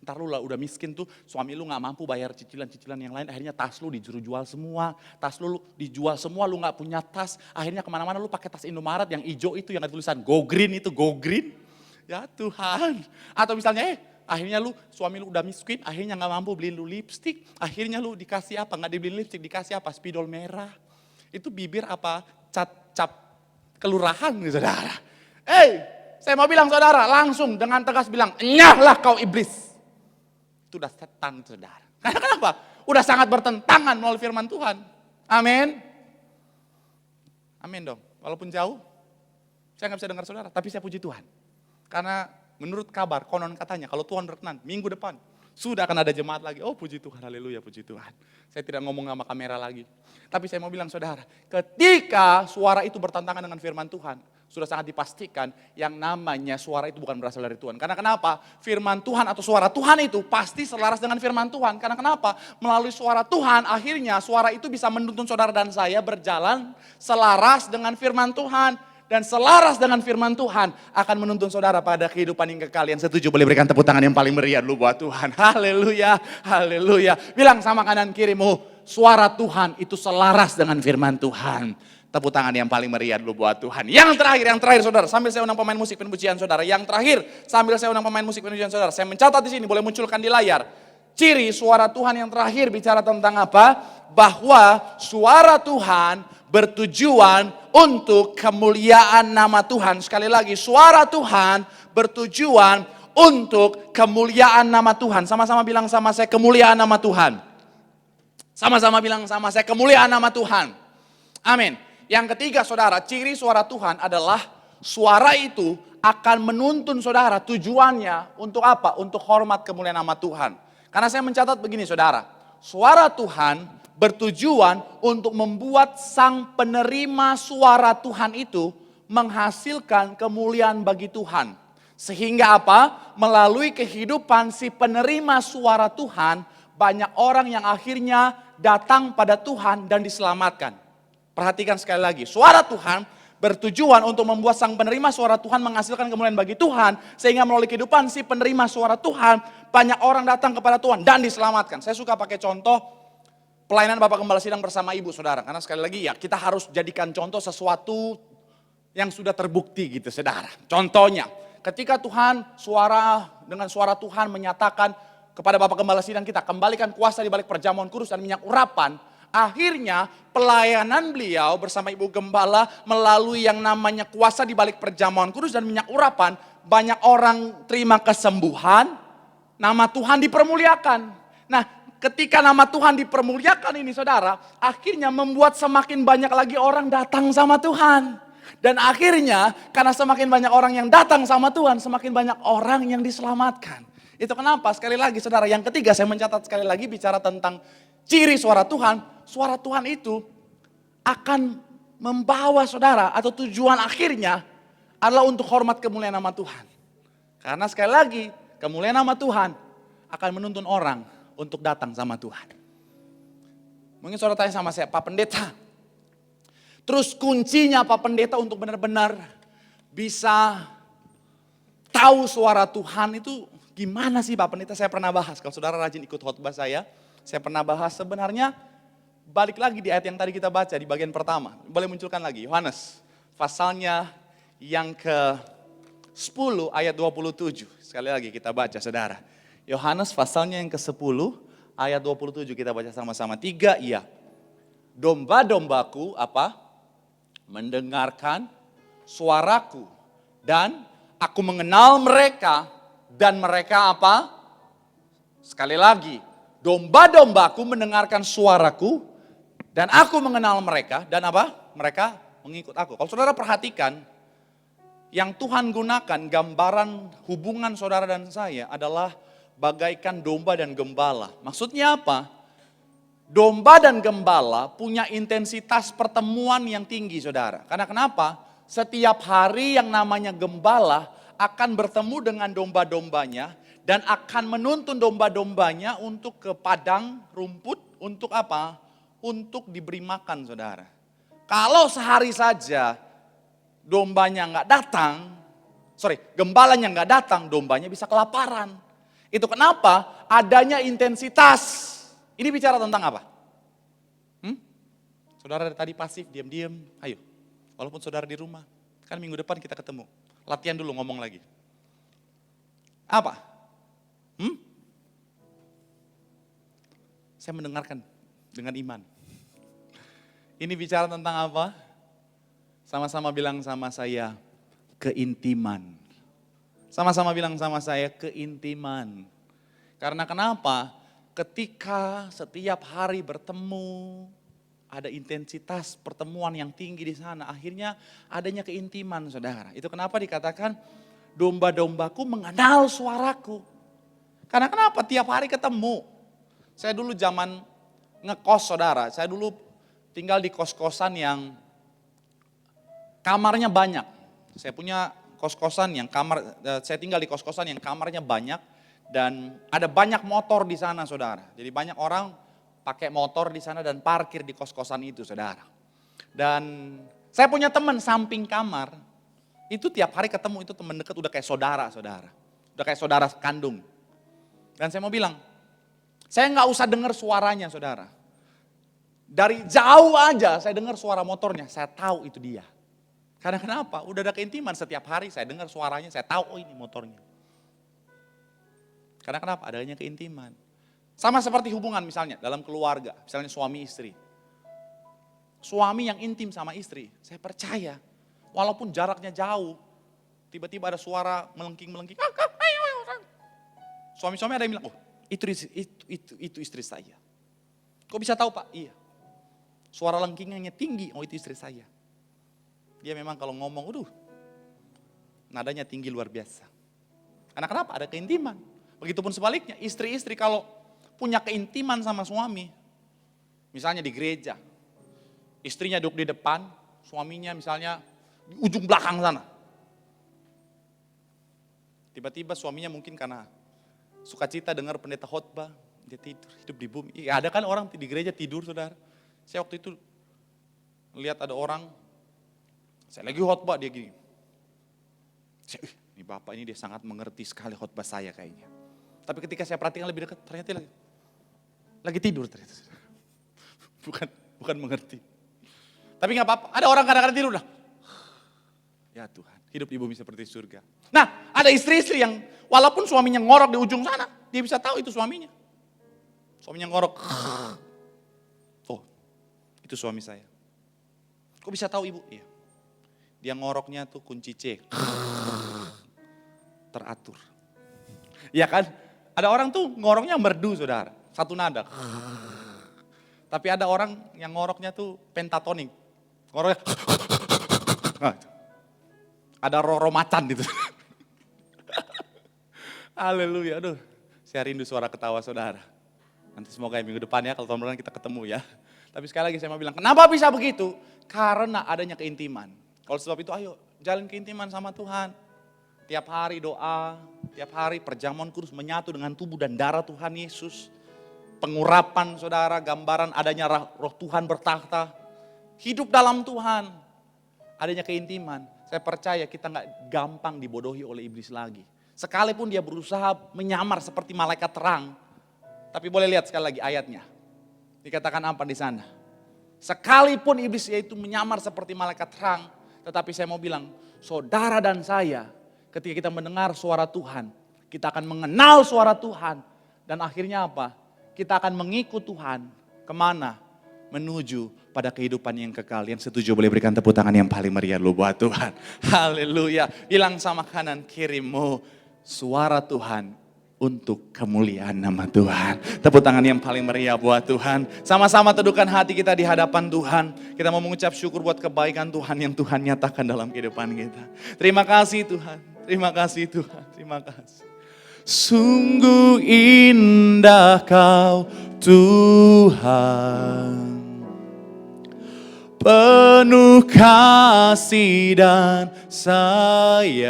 Ntar lu lah udah miskin tuh, suami lu gak mampu bayar cicilan-cicilan yang lain, akhirnya tas lu dijual semua, tas lu dijual semua, lu gak punya tas, akhirnya kemana-mana lu pakai tas Indomaret yang hijau itu yang ada tulisan Go Green itu, Go Green. Ya Tuhan. Atau misalnya akhirnya lu, suami lu udah miskin, akhirnya gak mampu beliin lu lipstik, akhirnya lu dikasih apa, gak dibeliin lipstik, dikasih apa, spidol merah. Itu bibir apa, cap kelurahan nih saudara. Saya mau bilang saudara, langsung dengan tegas bilang, enyahlah kau iblis. Itu udah setan saudara. Karena kenapa? Udah sangat bertentangan melalui firman Tuhan. Amin. Amin dong. Walaupun jauh, saya gak bisa dengar saudara, tapi saya puji Tuhan. Karena menurut kabar, konon katanya, kalau Tuhan berkenan, minggu depan, sudah akan ada jemaat lagi. Oh puji Tuhan, haleluya, puji Tuhan. Saya tidak ngomong sama kamera lagi. Tapi saya mau bilang saudara, ketika suara itu bertentangan dengan firman Tuhan, sudah sangat dipastikan yang namanya suara itu bukan berasal dari Tuhan. Karena kenapa? Firman Tuhan atau suara Tuhan itu pasti selaras dengan firman Tuhan. Karena kenapa? Melalui suara Tuhan, akhirnya suara itu bisa menuntun saudara dan saya berjalan selaras dengan firman Tuhan. Dan selaras dengan firman Tuhan akan menuntun saudara pada kehidupan yang kekal. Yang setuju boleh berikan tepuk tangan yang paling meriah dulu buat Tuhan. Haleluya, haleluya. Bilang sama kanan kirimu, suara Tuhan itu selaras dengan firman Tuhan. Tepuk tangan yang paling meriah dulu buat Tuhan. Yang terakhir saudara, sambil saya undang pemain musik pemujian saudara. Yang terakhir, sambil saya undang pemain musik pemujian saudara. Saya mencatat di sini, boleh munculkan di layar. Ciri suara Tuhan yang terakhir bicara tentang apa? Bahwa suara Tuhan bertujuan untuk kemuliaan nama Tuhan. Sekali lagi, suara Tuhan bertujuan untuk kemuliaan nama Tuhan. Sama-sama bilang sama saya, kemuliaan nama Tuhan. Sama-sama bilang sama saya, kemuliaan nama Tuhan. Amin. Yang ketiga saudara, ciri suara Tuhan adalah suara itu akan menuntun saudara, tujuannya untuk apa? Untuk hormat kemuliaan nama Tuhan. Karena saya mencatat begini saudara, suara Tuhan bertujuan untuk membuat sang penerima suara Tuhan itu menghasilkan kemuliaan bagi Tuhan. Sehingga apa? Melalui kehidupan si penerima suara Tuhan, banyak orang yang akhirnya datang pada Tuhan dan diselamatkan. Perhatikan sekali lagi, suara Tuhan bertujuan untuk membuat sang penerima suara Tuhan menghasilkan kemuliaan bagi Tuhan. Sehingga melalui kehidupan si penerima suara Tuhan, banyak orang datang kepada Tuhan dan diselamatkan. Saya suka pakai contoh pelayanan Bapak Gembala Sidang bersama Ibu saudara. Karena sekali lagi ya, kita harus jadikan contoh sesuatu yang sudah terbukti gitu saudara. Contohnya, ketika Tuhan dengan suara Tuhan menyatakan kepada Bapak Gembala Sidang kita, kembalikan kuasa di balik perjamuan kudus dan minyak urapan. Akhirnya pelayanan beliau bersama Ibu Gembala melalui yang namanya kuasa di balik perjamuan kudus dan minyak urapan. Banyak orang terima kesembuhan, nama Tuhan dipermuliakan. Nah, ketika nama Tuhan dipermuliakan ini saudara, akhirnya membuat semakin banyak lagi orang datang sama Tuhan. Dan akhirnya karena semakin banyak orang yang datang sama Tuhan, semakin banyak orang yang diselamatkan. Itu kenapa? Sekali lagi saudara, yang ketiga saya mencatat sekali lagi bicara tentang ciri suara Tuhan. Suara Tuhan itu akan membawa saudara atau tujuan akhirnya adalah untuk hormat kemuliaan nama Tuhan. Karena sekali lagi kemuliaan nama Tuhan akan menuntun orang untuk datang sama Tuhan. Mungkin saudara tanya sama saya, Pak Pendeta, terus kuncinya Pak Pendeta untuk benar-benar bisa tahu suara Tuhan itu gimana sih Pak Pendeta? Saya pernah bahas, kalau saudara rajin ikut khotbah saya pernah bahas sebenarnya, balik lagi di ayat yang tadi kita baca di bagian pertama. Boleh munculkan lagi, Yohanes pasalnya yang ke-10 ayat 27. Sekali lagi kita baca saudara. Yohanes pasalnya yang ke-10 ayat 27 kita baca sama-sama. 3, iya. Domba-dombaku apa? Mendengarkan suaraku dan aku mengenal mereka dan mereka apa? Sekali lagi, domba-dombaku mendengarkan suaraku dan aku mengenal mereka dan apa? Mereka mengikut aku. Kalau saudara perhatikan, yang Tuhan gunakan gambaran hubungan saudara dan saya adalah bagaikan domba dan gembala. Maksudnya apa? Domba dan gembala punya intensitas pertemuan yang tinggi saudara. Karena kenapa? Setiap hari yang namanya gembala akan bertemu dengan domba-dombanya dan akan menuntun domba-dombanya untuk ke padang rumput untuk apa? Untuk diberi makan saudara. Kalau sehari saja gembalanya nggak datang, dombanya bisa kelaparan. Itu kenapa adanya intensitas. Ini bicara tentang apa? Saudara dari tadi pasif, diam-diam. Ayo, walaupun saudara di rumah. Kan minggu depan kita ketemu. Latihan dulu ngomong lagi. Apa? Saya mendengarkan dengan iman. Ini bicara tentang apa? Sama-sama bilang sama saya, keintiman. Sama-sama bilang sama saya, keintiman. Karena kenapa? Ketika setiap hari bertemu, ada intensitas pertemuan yang tinggi di sana. Akhirnya adanya keintiman, saudara. Itu kenapa dikatakan, domba-dombaku mengenal suaraku. Karena kenapa? Tiap hari ketemu. Saya dulu zaman ngekos, saudara. Saya dulu tinggal di kos-kosan yang kamarnya banyak. Saya punya kos-kosan yang saya tinggal di kos-kosan yang kamarnya banyak. Dan ada banyak motor di sana, saudara. Jadi banyak orang pakai motor di sana dan parkir di kos-kosan itu, saudara. Dan saya punya teman samping kamar, itu tiap hari ketemu, itu teman dekat, udah kayak saudara, saudara. Udah kayak saudara kandung. Dan saya mau bilang, saya nggak usah dengar suaranya, saudara. Dari jauh aja saya dengar suara motornya, saya tahu itu dia. Karena kenapa? Udah ada keintiman, setiap hari saya dengar suaranya, saya tahu, oh ini motornya. Karena kenapa? Adanya keintiman. Sama seperti hubungan misalnya dalam keluarga, misalnya suami istri. Suami yang intim sama istri, saya percaya walaupun jaraknya jauh, tiba-tiba ada suara melengking-melengking. Suami-suami ada yang bilang, oh itu istri saya. Kok bisa tahu Pak? Iya. Suara lengkingannya tinggi, oh itu istri saya. Dia memang kalau ngomong, nadanya tinggi luar biasa. Karena kenapa? Ada keintiman. Begitupun sebaliknya, istri-istri kalau punya keintiman sama suami, misalnya di gereja, istrinya duduk di depan, suaminya misalnya di ujung belakang sana. Tiba-tiba suaminya mungkin karena sukacita dengar pendeta khotbah, dia tidur, hidup di bumi. Ya, ada kan orang di gereja tidur, saudara. Saya waktu itu lihat ada orang, saya lagi khotbah, dia gini. Ini bapak ini dia sangat mengerti sekali khotbah saya kayaknya. Tapi ketika saya perhatikan lebih dekat, ternyata lagi tidur ternyata. Bukan mengerti. Tapi nggak apa-apa, ada orang kadang-kadang tidur lah. Ya Tuhan, hidup di bumi seperti surga. Nah, ada istri-istri yang walaupun suaminya ngorok di ujung sana, dia bisa tahu itu suaminya. Suaminya ngorok. Oh, itu suami saya. Kok bisa tahu ibu? Iya. Dia ngoroknya tuh kunci C. Teratur. Ya kan? Ada orang tuh ngoroknya merdu, saudara. Satu nada. Tapi ada orang yang ngoroknya tuh pentatonik. Ngoroknya. Ada roro macan gitu. Haleluya. Aduh, saya rindu suara ketawa saudara. Nanti semoga minggu depan ya, kalau tahun depan kita ketemu ya. Tapi sekali lagi saya mau bilang, kenapa bisa begitu? Karena adanya keintiman. Kalau sebab itu ayo jalin keintiman sama Tuhan. Tiap hari doa, tiap hari perjamuan kudus menyatu dengan tubuh dan darah Tuhan Yesus. Pengurapan saudara, gambaran adanya roh Tuhan bertakhta. Hidup dalam Tuhan, adanya keintiman. Saya percaya kita gak gampang dibodohi oleh iblis lagi. Sekalipun dia berusaha menyamar seperti malaikat terang. Tapi boleh lihat sekali lagi ayatnya. Dikatakan apa di sana? Sekalipun iblis yaitu menyamar seperti malaikat terang. Tetapi saya mau bilang, saudara dan saya, ketika kita mendengar suara Tuhan, kita akan mengenal suara Tuhan. Dan akhirnya apa? Kita akan mengikut Tuhan. Kemana? Menuju pada kehidupan yang kekal. Yang setuju boleh berikan tepuk tangan yang paling meriah dulu buat Tuhan. Haleluya. Bilang sama kanan kirimu, suara Tuhan untuk kemuliaan nama Tuhan. Tepuk tangan yang paling meriah buat Tuhan. Sama-sama teduhkan hati kita di hadapan Tuhan. Kita mau mengucap syukur buat kebaikan Tuhan yang Tuhan nyatakan dalam kehidupan kita. Terima kasih Tuhan. Terima kasih Tuhan. Terima kasih. Sungguh indah Kau Tuhan. Penuh kasih dan sayang.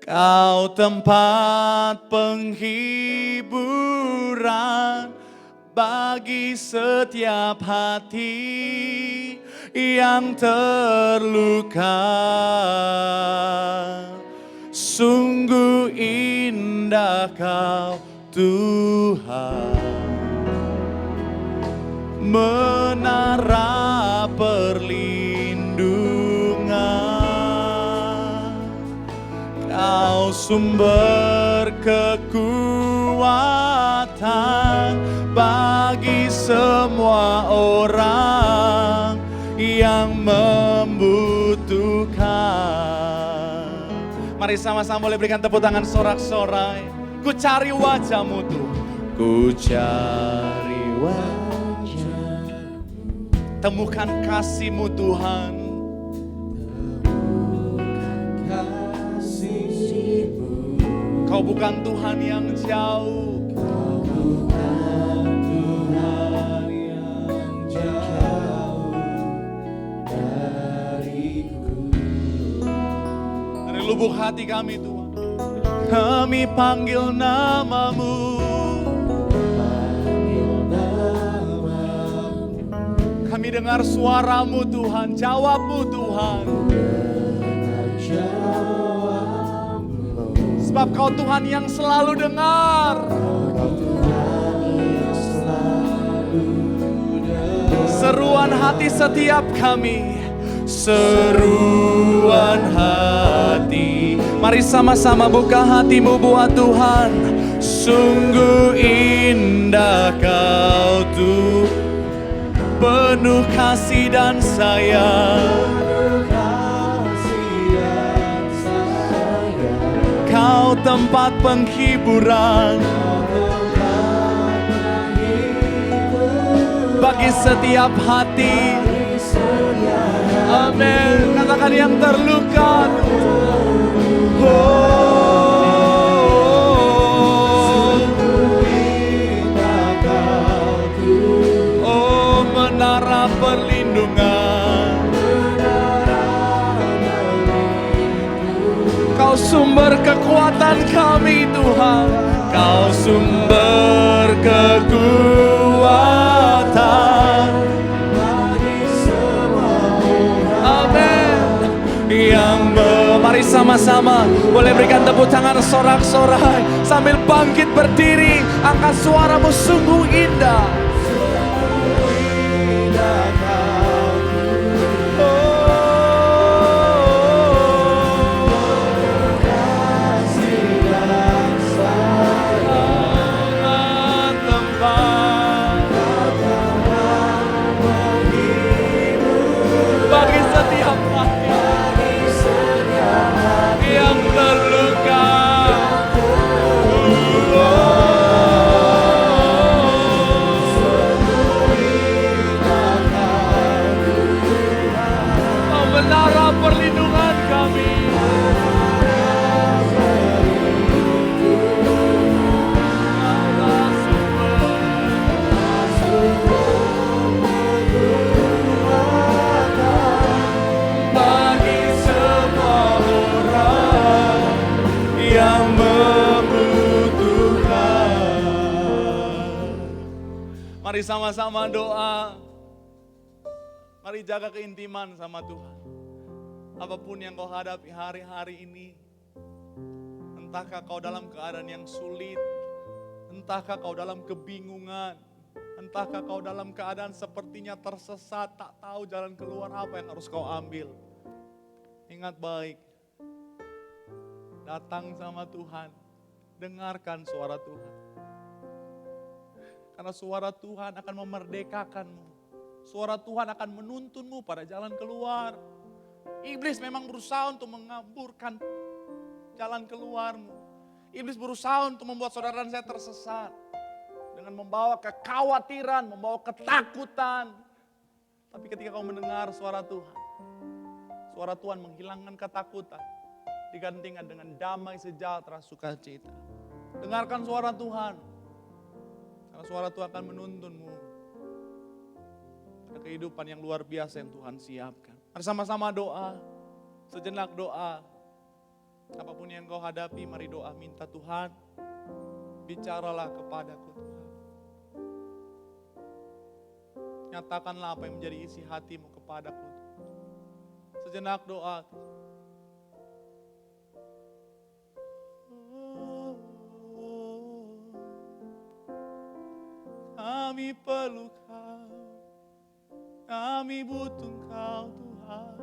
Kau tempat penghiburan bagi setiap hati yang terluka. Sungguh indah Kau Tuhan, menara perlindungan, Kau sumber kekuatan bagi semua orang yang membutuhkan. Mari sama-sama boleh berikan tepuk tangan sorak-sorai. Ku cari wajah-Mu Tuhan, ku cari wajah-Mu, temukan kasih-Mu Tuhan. Kau bukan Tuhan yang jauh, Kau bukan Tuhan yang jauh dariku. Dari lubuk hati kami Tuhan, kami panggil nama-Mu, kami dengar suara-Mu Tuhan, jawab-Mu Tuhan. Sebab Kau Tuhan yang selalu dengar. Seruan hati setiap kami, seruan hati. Mari sama-sama buka hatimu buat Tuhan. Sungguh indah Kau Tuhan, penuh kasih dan sayang. Kau tempat penghiburan bagi setiap hati. Amin. Katakan yang terluka. Oh, menara perlindungan, Kau sumber kekuatan kami Tuhan, Kau sumber kekuatan bagi semua orang. Amin. Mari sama-sama boleh berikan tepuk tangan sorak-sorai sambil bangkit berdiri, angkat suaramu, sungguh indah. Perlindungan kami, bagi semua orang yang membutuhkan. Mari sama-sama doa. Mari jaga keintiman sama Tuhan. Apapun yang kau hadapi hari-hari ini, entahkah kau dalam keadaan yang sulit, entahkah kau dalam kebingungan, entahkah kau dalam keadaan sepertinya tersesat, tak tahu jalan keluar apa yang harus kau ambil. Ingat baik, datang sama Tuhan, dengarkan suara Tuhan. Karena suara Tuhan akan memerdekakanmu, suara Tuhan akan menuntunmu pada jalan keluar. Iblis memang berusaha untuk mengaburkan jalan keluarmu. Iblis berusaha untuk membuat saudara dan saya tersesat. Dengan membawa kekhawatiran, membawa ketakutan. Tapi ketika kau mendengar suara Tuhan menghilangkan ketakutan. Digantikan dengan damai, sejahtera, sukacita. Dengarkan suara Tuhan. Karena suara Tuhan akan menuntunmu pada kehidupan yang luar biasa yang Tuhan siapkan. Mari sama-sama doa, sejenak doa. Apapun yang kau hadapi, mari doa, minta Tuhan, bicaralah kepadaku Tuhan. Nyatakanlah apa yang menjadi isi hatimu kepadaku. Sejenak doa. Kami perlu Kau, kami butuh Engkau Tuhan.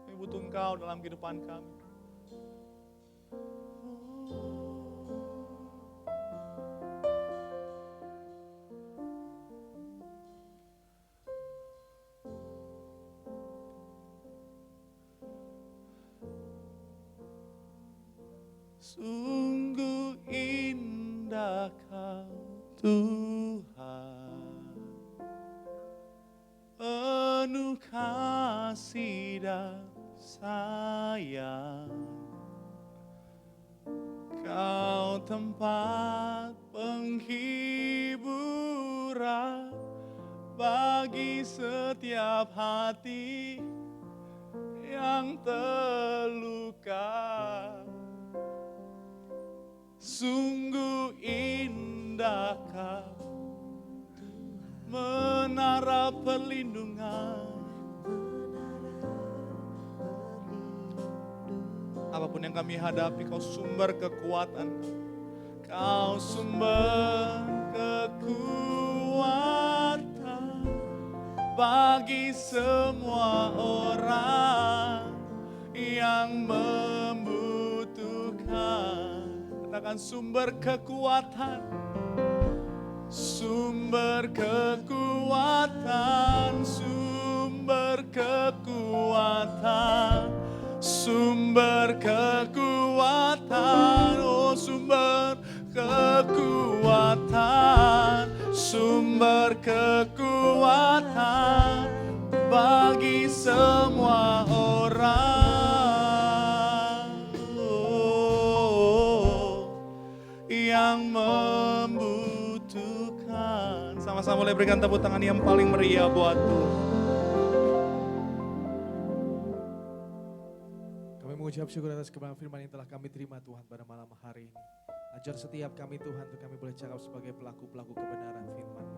Kami butuh Engkau dalam kehidupan kami. Sungguh indah Kau Tuhan, penuh kasih dan sayang. Kau tempat penghiburan bagi setiap hati yang terluka. Sungguh indah Kau, menara perlindungan. Apapun yang kami hadapi, Kau sumber kekuatan. Kau sumber kekuatan bagi semua orang yang membutuhkan. Katakan sumber kekuatan, sumber kekuatan, sumber kekuatan, sumber kekuatan, oh sumber kekuatan, sumber kekuatan bagi semua orang yang membutuhkan. Sama-sama boleh berikan tepuk tangan yang paling meriah buat Tuhan. Kami mengucap syukur atas kebenaran firman yang telah kami terima Tuhan pada malam hari ini. Ajar setiap kami Tuhan untuk kami boleh cakap sebagai pelaku-pelaku kebenaran firman-Mu.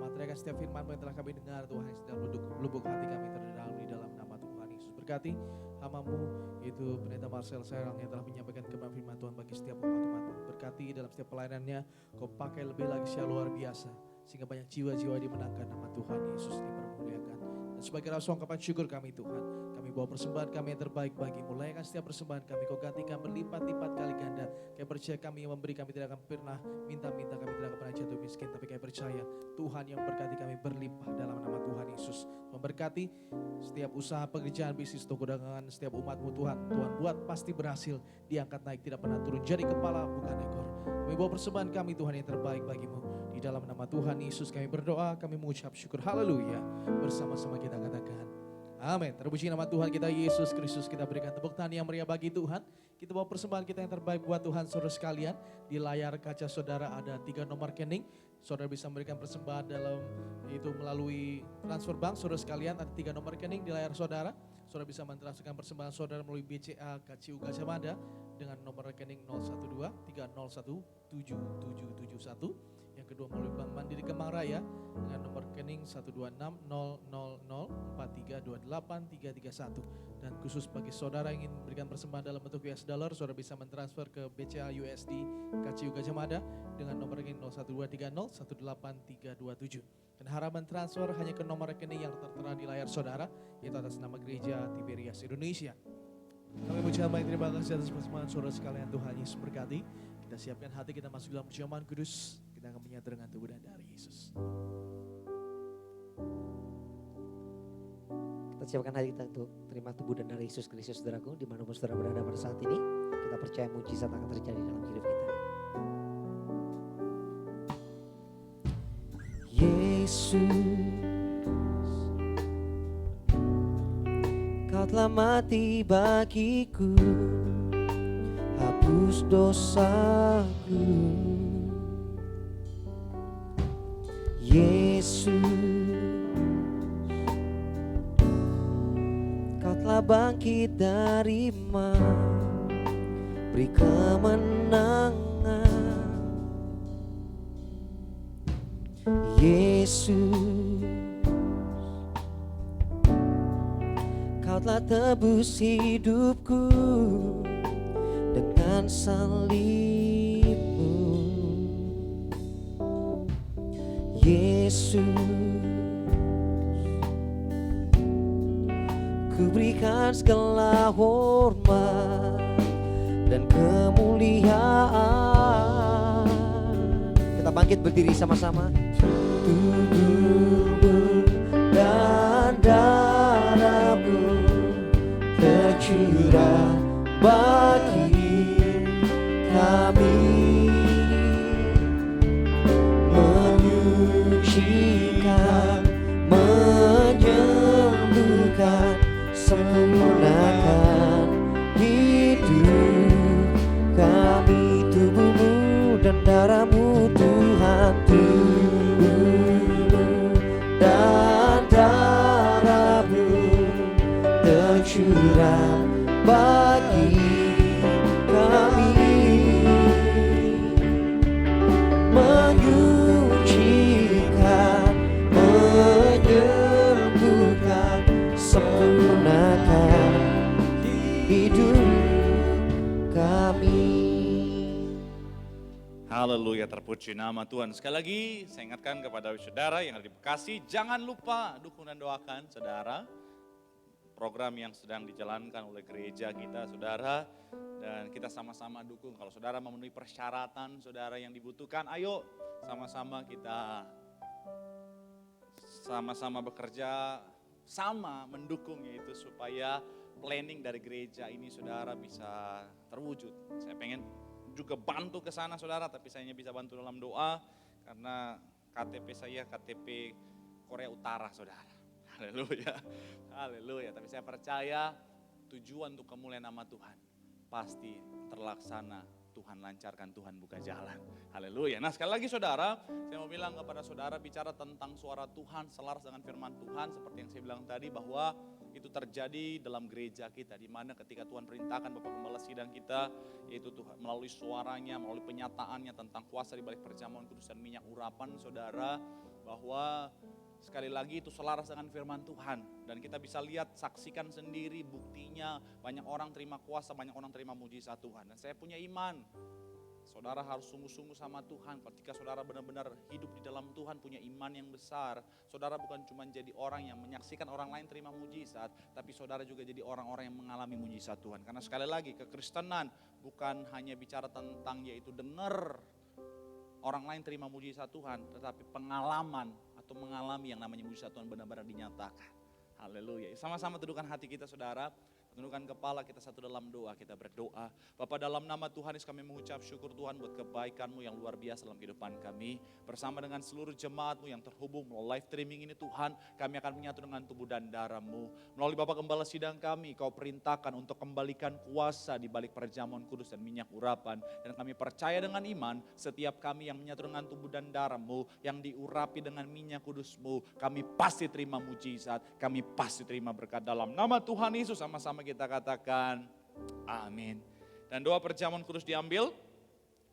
Materikan setiap firman-Mu yang telah kami dengar Tuhan yang sedang lubuk hati kami terdalam di dalam nama Tuhan Yesus. Berkati hamba-Mu itu Pendeta Marcel Serang yang telah menyampaikan kebenaran firman Tuhan bagi setiap umat-umat. Berkati dalam setiap pelayanannya Kau pakai lebih lagi secara luar biasa sehingga banyak jiwa-jiwa dimenangkan, nama Tuhan Yesus dipermuliakan. Dan sebagai rasa ungkapan syukur kami Tuhan, kami bawa persembahan kami yang terbaik bagi-Mu. Layakkan setiap persembahan kami Kau gantikan berlipat-lipat kali ganda. Kami percaya kami yang memberi, kami tidak akan pernah minta-minta, kami tidak akan pernah jatuh miskin, tapi kami percaya Tuhan yang berkati kami berlimpah dalam nama Tuhan Yesus. Memberkati setiap usaha pekerjaan, bisnis, toko dagangan, setiap umat-Mu Tuhan. Tuhan buat pasti berhasil, diangkat naik, tidak pernah turun, jadi kepala bukan ekor. Kami bawa persembahan kami Tuhan yang terbaik bagi-Mu. Di dalam nama Tuhan Yesus kami berdoa, kami mengucap syukur. Haleluya. Bersama-sama kita katakan amin. Terpuji nama Tuhan kita Yesus Kristus. Kita berikan tepuk tangan yang meriah bagi Tuhan. Kita bawa persembahan kita yang terbaik buat Tuhan. Saudara sekalian, di layar kaca saudara ada 3 nomor rekening. Saudara bisa memberikan persembahan dalam itu melalui transfer bank. Saudara sekalian ada 3 nomor rekening di layar saudara. Saudara bisa mentransferkan persembahan saudara melalui BCA KCU Gajah Mada dengan nomor rekening 012 301 7771. Yang kedua melalui Bank Mandiri Kemang Raya dengan nomor rekening 12600432831. Dan khusus bagi saudara yang ingin memberikan persembahan dalam bentuk US dollar, saudara bisa mentransfer ke BCA USD KCU Gajah Mada dengan nomor rekening 012301837. Dan harapan transfer hanya ke nomor rekening yang tertera di layar saudara, yaitu atas nama Gereja Tiberias Indonesia. Kami mengucapkan banyak terima kasih atas persembahan saudara sekalian. Tuhan Yesus berkati. Kita siapkan hati kita masuk dalam perjamuan kudus. Kita akan menyatu dengan tubuh dan darah Yesus. Kita siapkan hati kita untuk terima tubuh dan darah Yesus Kristus, saudaraku. Dimanapun saudara berada pada saat ini, kita percaya mujizat akan terjadi dalam hidup kita. Yesus, Kau telah mati bagiku, hapus dosaku. Yesus, Kau telah bangkit dari maut, beri kemenangan. Yesus, Kau telah tebus hidupku dengan salib-Mu. Yesus. Ku berikan segala hormat dan kemuliaan. Kita bangkit berdiri sama-sama. Tubuhmu dan darahmu tercurah bagi kami, menyucikan, menyembuhkan, sempurnakan hidup kami. Tubuhmu dan darahmu Tuhan, tubuhmu dan darahmu tercurah bagi kami, menyucikan, menyembuhkan, sempurnakan hidup kami. Haleluya, terpuji nama Tuhan. Sekali lagi saya ingatkan kepada saudara yang ada di Bekasi, jangan lupa dukung dan doakan saudara program yang sedang dijalankan oleh gereja kita saudara. Dan kita sama-sama dukung. Kalau saudara memenuhi persyaratan saudara yang dibutuhkan, ayo sama-sama kita sama-sama bekerja, sama mendukung, yaitu supaya planning dari gereja ini saudara bisa terwujud. Saya pengen juga bantu ke sana saudara, tapi saya hanya bisa bantu dalam doa karena KTP saya KTP Korea Utara saudara. Haleluya, haleluya. Tapi saya percaya tujuan untuk kemuliaan nama Tuhan pasti terlaksana. Tuhan lancarkan, Tuhan buka jalan. Haleluya. Nah sekali lagi saudara, saya mau bilang kepada saudara, bicara tentang suara Tuhan selaras dengan firman Tuhan. Seperti yang saya bilang tadi bahwa itu terjadi dalam gereja kita. Di mana ketika Tuhan perintahkan Bapak Gembala Sidang kita, yaitu Tuhan melalui suaranya, melalui penyataannya tentang kuasa di balik perjamuan kudus dan minyak urapan saudara. Bahwa sekali lagi itu selaras dengan firman Tuhan. Dan kita bisa lihat, saksikan sendiri buktinya. Banyak orang terima kuasa, banyak orang terima mujizat Tuhan. Dan saya punya iman, saudara harus sungguh-sungguh sama Tuhan. Ketika saudara benar-benar hidup di dalam Tuhan, punya iman yang besar. Saudara bukan cuma jadi orang yang menyaksikan orang lain terima mujizat, tapi saudara juga jadi orang-orang yang mengalami mujizat Tuhan. Karena sekali lagi, kekristenan bukan hanya bicara tentang yaitu dengar orang lain terima mujizat Tuhan, tetapi pengalaman atau mengalami yang namanya mujizat Tuhan benar-benar dinyatakan. Haleluya. Sama-sama tundukkan hati kita saudara, tundukkan kepala kita satu dalam doa, kita berdoa. Bapa, dalam nama Tuhan Yesus kami mengucap syukur Tuhan buat kebaikan-Mu yang luar biasa dalam kehidupan kami. Bersama dengan seluruh jemaat-Mu yang terhubung melalui live streaming ini Tuhan, kami akan menyatu dengan tubuh dan darah-Mu. Melalui Bapak Gembala Sidang kami, Kau perintahkan untuk kembalikan kuasa di balik perjamuan kudus dan minyak urapan. Dan kami percaya dengan iman, setiap kami yang menyatu dengan tubuh dan darah-Mu, yang diurapi dengan minyak kudus-Mu, kami pasti terima mujizat, kami pasti terima berkat. Dalam nama Tuhan Yesus sama-sama kita katakan amin. Dan doa perjamuan kudus diambil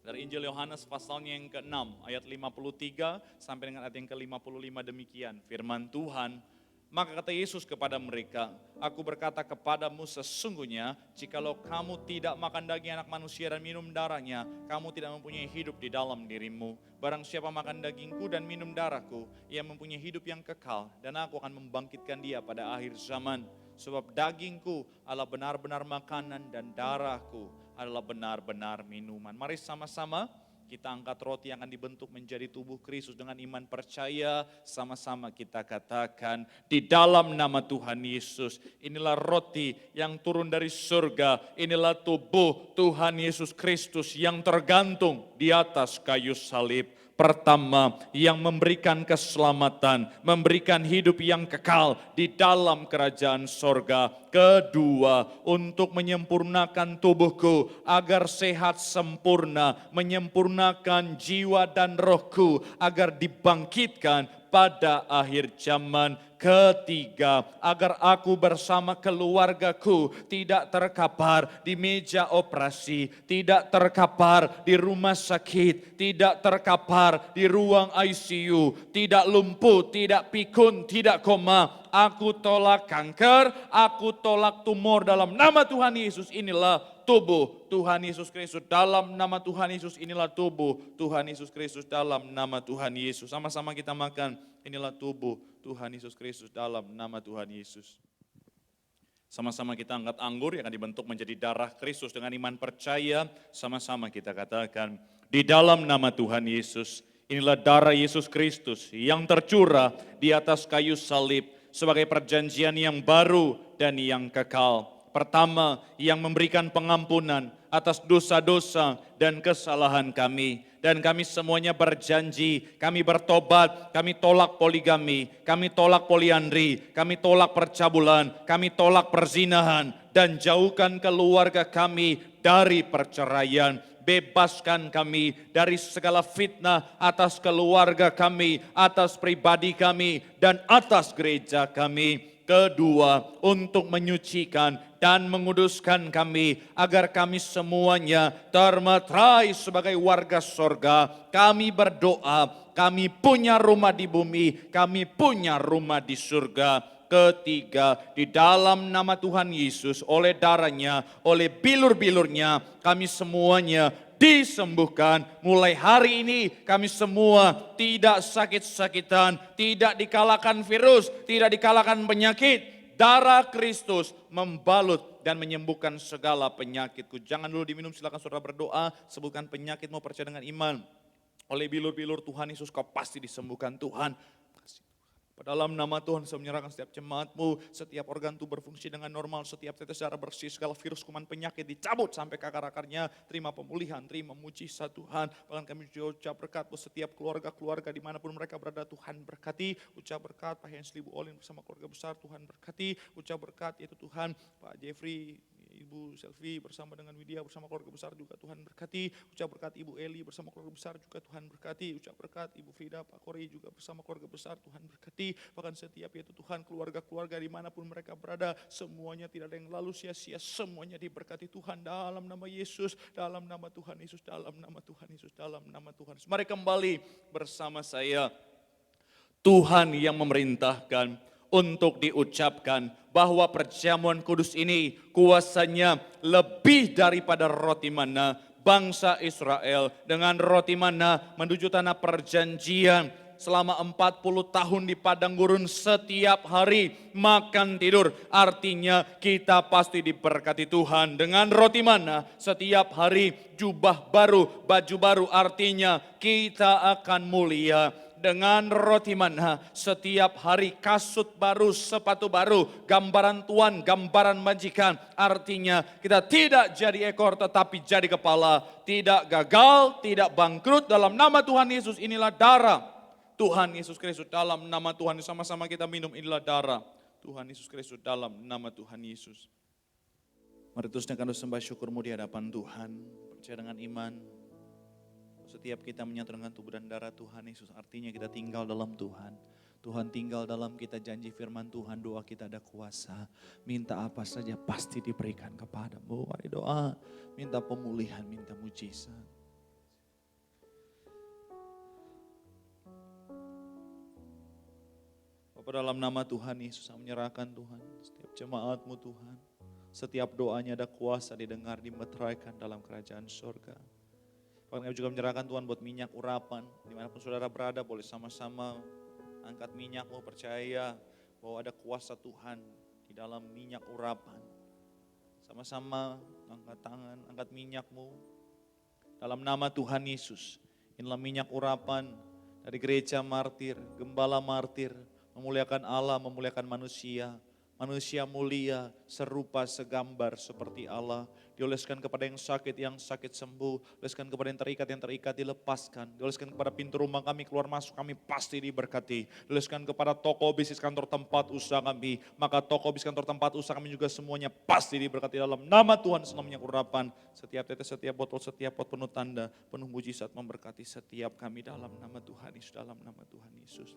dari Injil Yohanes pasalnya yang ke-6 ayat 53 sampai dengan ayat yang ke-55 demikian. Firman Tuhan, maka kata Yesus kepada mereka, aku berkata kepadamu sesungguhnya, jikalau kamu tidak makan daging anak manusia dan minum darahnya, kamu tidak mempunyai hidup di dalam dirimu. Barang siapa makan dagingku dan minum darahku, ia mempunyai hidup yang kekal, dan aku akan membangkitkan dia pada akhir zaman. Sebab dagingku adalah benar-benar makanan dan darahku adalah benar-benar minuman. Mari sama-sama kita angkat roti yang akan dibentuk menjadi tubuh Kristus dengan iman percaya. Sama-sama kita katakan di dalam nama Tuhan Yesus. Inilah roti yang turun dari surga. Inilah tubuh Tuhan Yesus Kristus yang tergantung di atas kayu salib. Pertama, yang memberikan keselamatan, memberikan hidup yang kekal di dalam kerajaan sorga. Kedua, untuk menyempurnakan tubuhku agar sehat sempurna, menyempurnakan jiwa dan rohku agar dibangkitkan pada akhir zaman. Ketiga, agar aku bersama keluargaku tidak terkapar di meja operasi, tidak terkapar di rumah sakit, tidak terkapar di ruang ICU, tidak lumpuh, tidak pikun, tidak koma. Aku tolak kanker, aku tolak tumor dalam nama Tuhan Yesus. Inilah tubuh Tuhan Yesus Kristus. Dalam nama Tuhan Yesus inilah tubuh Tuhan Yesus Kristus. Dalam nama Tuhan Yesus. Sama-sama kita makan. Inilah tubuh Tuhan Yesus Kristus dalam nama Tuhan Yesus. Sama-sama kita angkat anggur yang akan dibentuk menjadi darah Kristus dengan iman percaya. Sama-sama kita katakan, di dalam nama Tuhan Yesus, inilah darah Yesus Kristus yang tercurah di atas kayu salib sebagai perjanjian yang baru dan yang kekal. Pertama, yang memberikan pengampunan atas dosa-dosa dan kesalahan kami. Dan kami semuanya berjanji, kami bertobat, kami tolak poligami, kami tolak poliandri, kami tolak percabulan, kami tolak perzinahan, dan jauhkan keluarga kami dari perceraian. Bebaskan kami dari segala fitnah atas keluarga kami, atas pribadi kami, dan atas gereja kami. Kedua, untuk menyucikan dan menguduskan kami agar kami semuanya termeterai sebagai warga sorga. Kami berdoa, kami punya rumah di bumi, kami punya rumah di surga. Ketiga, di dalam nama Tuhan Yesus, oleh darahnya, oleh bilur-bilurnya, kami semuanya disembuhkan. Mulai hari ini kami semua tidak sakit-sakitan, tidak dikalahkan virus, tidak dikalahkan penyakit. Darah Kristus membalut dan menyembuhkan segala penyakitku. Jangan dulu diminum, silakan saudara berdoa, sebutkan penyakitmu, percaya dengan iman. Oleh bilur-bilur Tuhan Yesus kau pasti disembuhkan Tuhan. Dalam nama Tuhan saya menyerahkan setiap jemaatmu, setiap organ tubuh berfungsi dengan normal, setiap tetes darah bersih, segala virus kuman penyakit dicabut sampai ke akar-akarnya, terima pemulihan, terima mujizat Tuhan. Bahkan kami juga ucap berkat buat setiap keluarga-keluarga dimanapun mereka berada, Tuhan berkati. Ucap berkat Pak Hensli, Bu Olin bersama keluarga besar, Tuhan berkati. Ucap berkat yaitu Tuhan, Pak Jeffrey, Ibu Selvi bersama dengan Widya bersama keluarga besar juga Tuhan berkati. Ucap berkat Ibu Eli bersama keluarga besar juga Tuhan berkati. Ucap berkat Ibu Frida, Pak Kori juga bersama keluarga besar Tuhan berkati. Bahkan setiap yaitu Tuhan keluarga-keluarga dimanapun mereka berada, semuanya tidak ada yang lalu sia-sia, semuanya diberkati Tuhan dalam nama Yesus, dalam nama Tuhan Yesus, dalam nama Tuhan Yesus, dalam nama Tuhan Yesus. Mari kembali bersama saya. Tuhan yang memerintahkan untuk diucapkan bahwa perjamuan kudus ini kuasanya lebih daripada roti mana bangsa Israel dengan roti mana menuju tanah perjanjian selama 40 tahun di padang gurun setiap hari makan tidur. Artinya kita pasti diberkati Tuhan dengan roti mana setiap hari jubah baru, baju baru, artinya kita akan mulia. Dengan roti mana setiap hari kasut baru, sepatu baru, gambaran Tuhan, gambaran majikan. Artinya kita tidak jadi ekor tetapi jadi kepala. Tidak gagal, tidak bangkrut dalam nama Tuhan Yesus. Inilah darah Tuhan Yesus Kristus, dalam nama Tuhan. Sama-sama kita minum, inilah darah Tuhan Yesus Kristus dalam nama Tuhan Yesus. Mari terus dengan sembah syukurmu di hadapan Tuhan. Percaya dengan iman. Setiap kita menyatu dengan tubuh dan darah Tuhan Yesus, artinya kita tinggal dalam Tuhan. Tuhan tinggal dalam kita, janji firman Tuhan, doa kita ada kuasa. Minta apa saja pasti diberikan kepadamu. Mari doa, minta pemulihan, minta mujizat. Bapak, dalam nama Tuhan Yesus, saya menyerahkan Tuhan, setiap jemaatmu Tuhan. Setiap doanya ada kuasa didengar, dimeteraikan dalam kerajaan surga. Bahkan kami juga menyerahkan Tuhan buat minyak urapan. Dimanapun saudara berada boleh sama-sama angkat minyakmu, percaya bahwa ada kuasa Tuhan di dalam minyak urapan. Sama-sama angkat tangan, angkat minyakmu. Dalam nama Tuhan Yesus, inilah minyak urapan dari gereja martir, gembala martir, memuliakan Allah, memuliakan manusia. Manusia mulia, serupa segambar seperti Allah. Dioleskan kepada yang sakit sembuh. Dioleskan kepada yang terikat dilepaskan. Dioleskan kepada pintu rumah kami, keluar masuk kami pasti diberkati. Dioleskan kepada toko, bisnis, kantor, tempat usaha kami. Maka toko, bisnis, kantor, tempat usaha kami juga semuanya pasti diberkati dalam nama Tuhan. Selamanya urapan, setiap tetes, setiap botol, setiap pot penuh tanda, penuh mujizat memberkati setiap kami dalam nama Tuhan Yesus. Dalam nama Tuhan Yesus.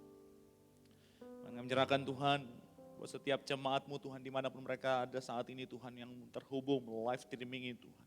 Kami menyerahkan Tuhan buat setiap jemaatmu Tuhan, dimanapun mereka ada saat ini Tuhan, yang terhubung live streaming ini Tuhan.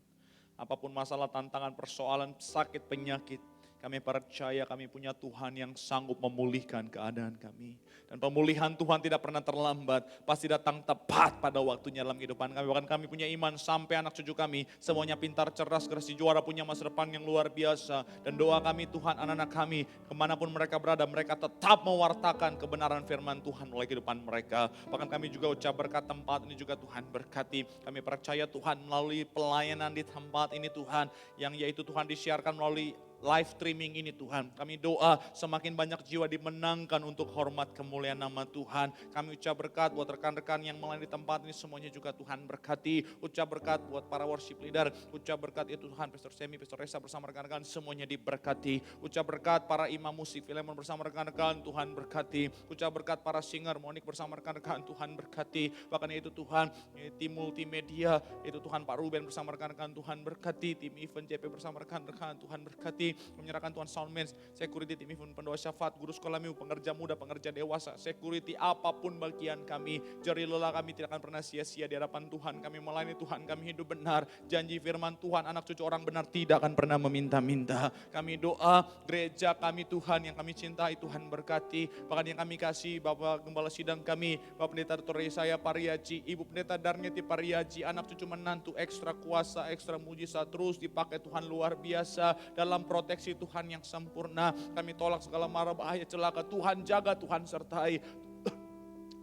Apapun masalah, tantangan, persoalan, sakit, penyakit Kami percaya kami punya Tuhan yang sanggup memulihkan keadaan kami. Dan pemulihan Tuhan tidak pernah terlambat, pasti datang tepat pada waktunya dalam kehidupan kami. Bahkan kami punya iman sampai anak cucu kami semuanya pintar, cerdas, kerasi, juara, punya masa depan yang luar biasa. Dan doa kami Tuhan, anak-anak kami kemanapun mereka berada, mereka tetap mewartakan kebenaran firman Tuhan melalui kehidupan mereka. Bahkan kami juga ucap berkat tempat ini juga Tuhan berkati. Kami percaya Tuhan melalui pelayanan di tempat ini Tuhan, yang yaitu Tuhan disiarkan melalui live streaming ini Tuhan. Kami doa semakin banyak jiwa dimenangkan untuk hormat kemuliaan nama Tuhan. Kami ucap berkat buat rekan-rekan yang melayani di tempat ini semuanya juga Tuhan berkati. Ucap berkat buat para worship leader. Ucap berkat itu Tuhan, Pastor Semi, Pastor Reza bersama rekan-rekan semuanya diberkati. Ucap berkat para imam musik, Filemon bersama rekan-rekan Tuhan berkati. Ucap berkat para singer, Monik bersama rekan-rekan Tuhan berkati. Bahkan itu Tuhan, tim multimedia, itu Tuhan Pak Ruben bersama rekan-rekan Tuhan berkati. Tim event JP bersama rekan-rekan Tuhan berkati. Menyerahkan Tuhan soundman, security, tim event, pendoa syafaat, guru sekolah minggu, pengerja muda, pengerja dewasa, security, apapun bagian kami, jeri lelah kami tidak akan pernah sia-sia di hadapan Tuhan. Kami melayani Tuhan, kami hidup benar, janji firman Tuhan, anak cucu orang benar tidak akan pernah meminta-minta. Kami doa gereja kami Tuhan yang kami cintai, Tuhan berkati. Bahkan yang kami kasih Bapak Gembala Sidang kami, Bapak Pendeta Dr. Yesaya Pariaji, Ibu Pendeta Darneti Pariaji, anak cucu menantu, ekstra kuasa, ekstra mujizat, terus dipakai Tuhan luar biasa dalam proteksi Tuhan yang sempurna. Kami tolak segala mara bahaya celaka. Tuhan jaga, Tuhan sertai.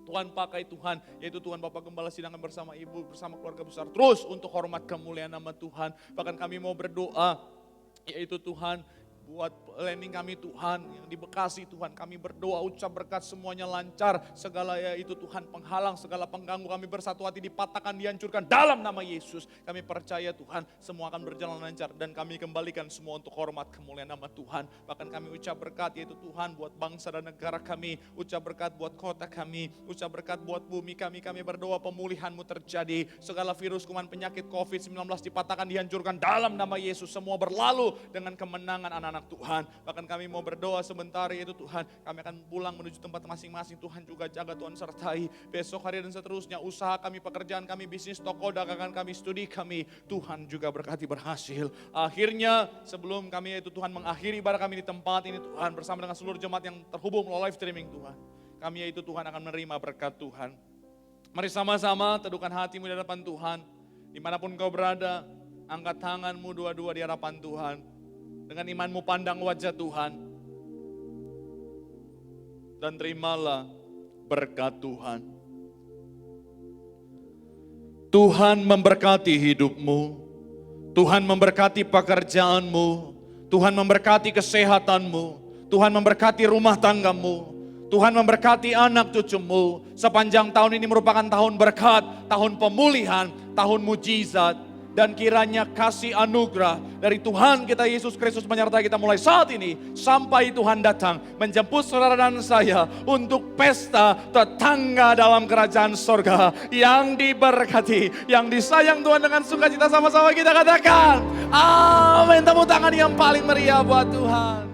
Tuhan pakai Tuhan, yaitu Tuhan Bapak Gembala Sidang bersama Ibu, bersama keluarga besar. Terus untuk hormat kemuliaan nama Tuhan. Bahkan kami mau berdoa, yaitu Tuhan buat landing kami Tuhan yang di Bekasi Tuhan, kami berdoa ucap berkat semuanya lancar, segala ya itu Tuhan penghalang, segala pengganggu kami bersatu hati dipatahkan, dihancurkan dalam nama Yesus. Kami percaya Tuhan semua akan berjalan lancar dan kami kembalikan semua untuk hormat kemuliaan nama Tuhan. Bahkan kami ucap berkat yaitu Tuhan buat bangsa dan negara kami, ucap berkat buat kota kami, ucap berkat buat bumi kami. Kami berdoa pemulihan-Mu terjadi, segala virus kuman penyakit COVID-19 dipatahkan, dihancurkan dalam nama Yesus. Semua berlalu dengan kemenangan anak-anak Tuhan. Bahkan kami mau berdoa sebentar yaitu Tuhan, kami akan pulang menuju tempat masing-masing. Tuhan juga jaga, Tuhan sertai besok hari dan seterusnya, usaha kami, pekerjaan kami, bisnis, toko, dagangan kami, studi kami, Tuhan juga berkati berhasil. Akhirnya sebelum kami yaitu Tuhan mengakhiri ibadah kami di tempat ini Tuhan, bersama dengan seluruh jemaat yang terhubung melalui live streaming Tuhan, kami yaitu Tuhan akan menerima berkat Tuhan. Mari sama-sama teduhkan hatimu di hadapan Tuhan, dimanapun kau berada, angkat tanganmu dua-dua di hadapan Tuhan. Dengan imanmu pandang wajah Tuhan. Dan terimalah berkat Tuhan. Tuhan memberkati hidupmu. Tuhan memberkati pekerjaanmu. Tuhan memberkati kesehatanmu. Tuhan memberkati rumah tanggamu. Tuhan memberkati anak cucumu. Sepanjang tahun ini merupakan tahun berkat, tahun pemulihan, tahun mujizat. Dan kiranya kasih anugerah dari Tuhan kita Yesus Kristus menyertai kita mulai saat ini sampai Tuhan datang menjemput saudara dan saya untuk pesta tetangga dalam kerajaan sorga yang diberkati, yang disayang Tuhan. Dengan sukacita sama-sama kita katakan amin. Tepuk tangan yang paling meriah buat Tuhan.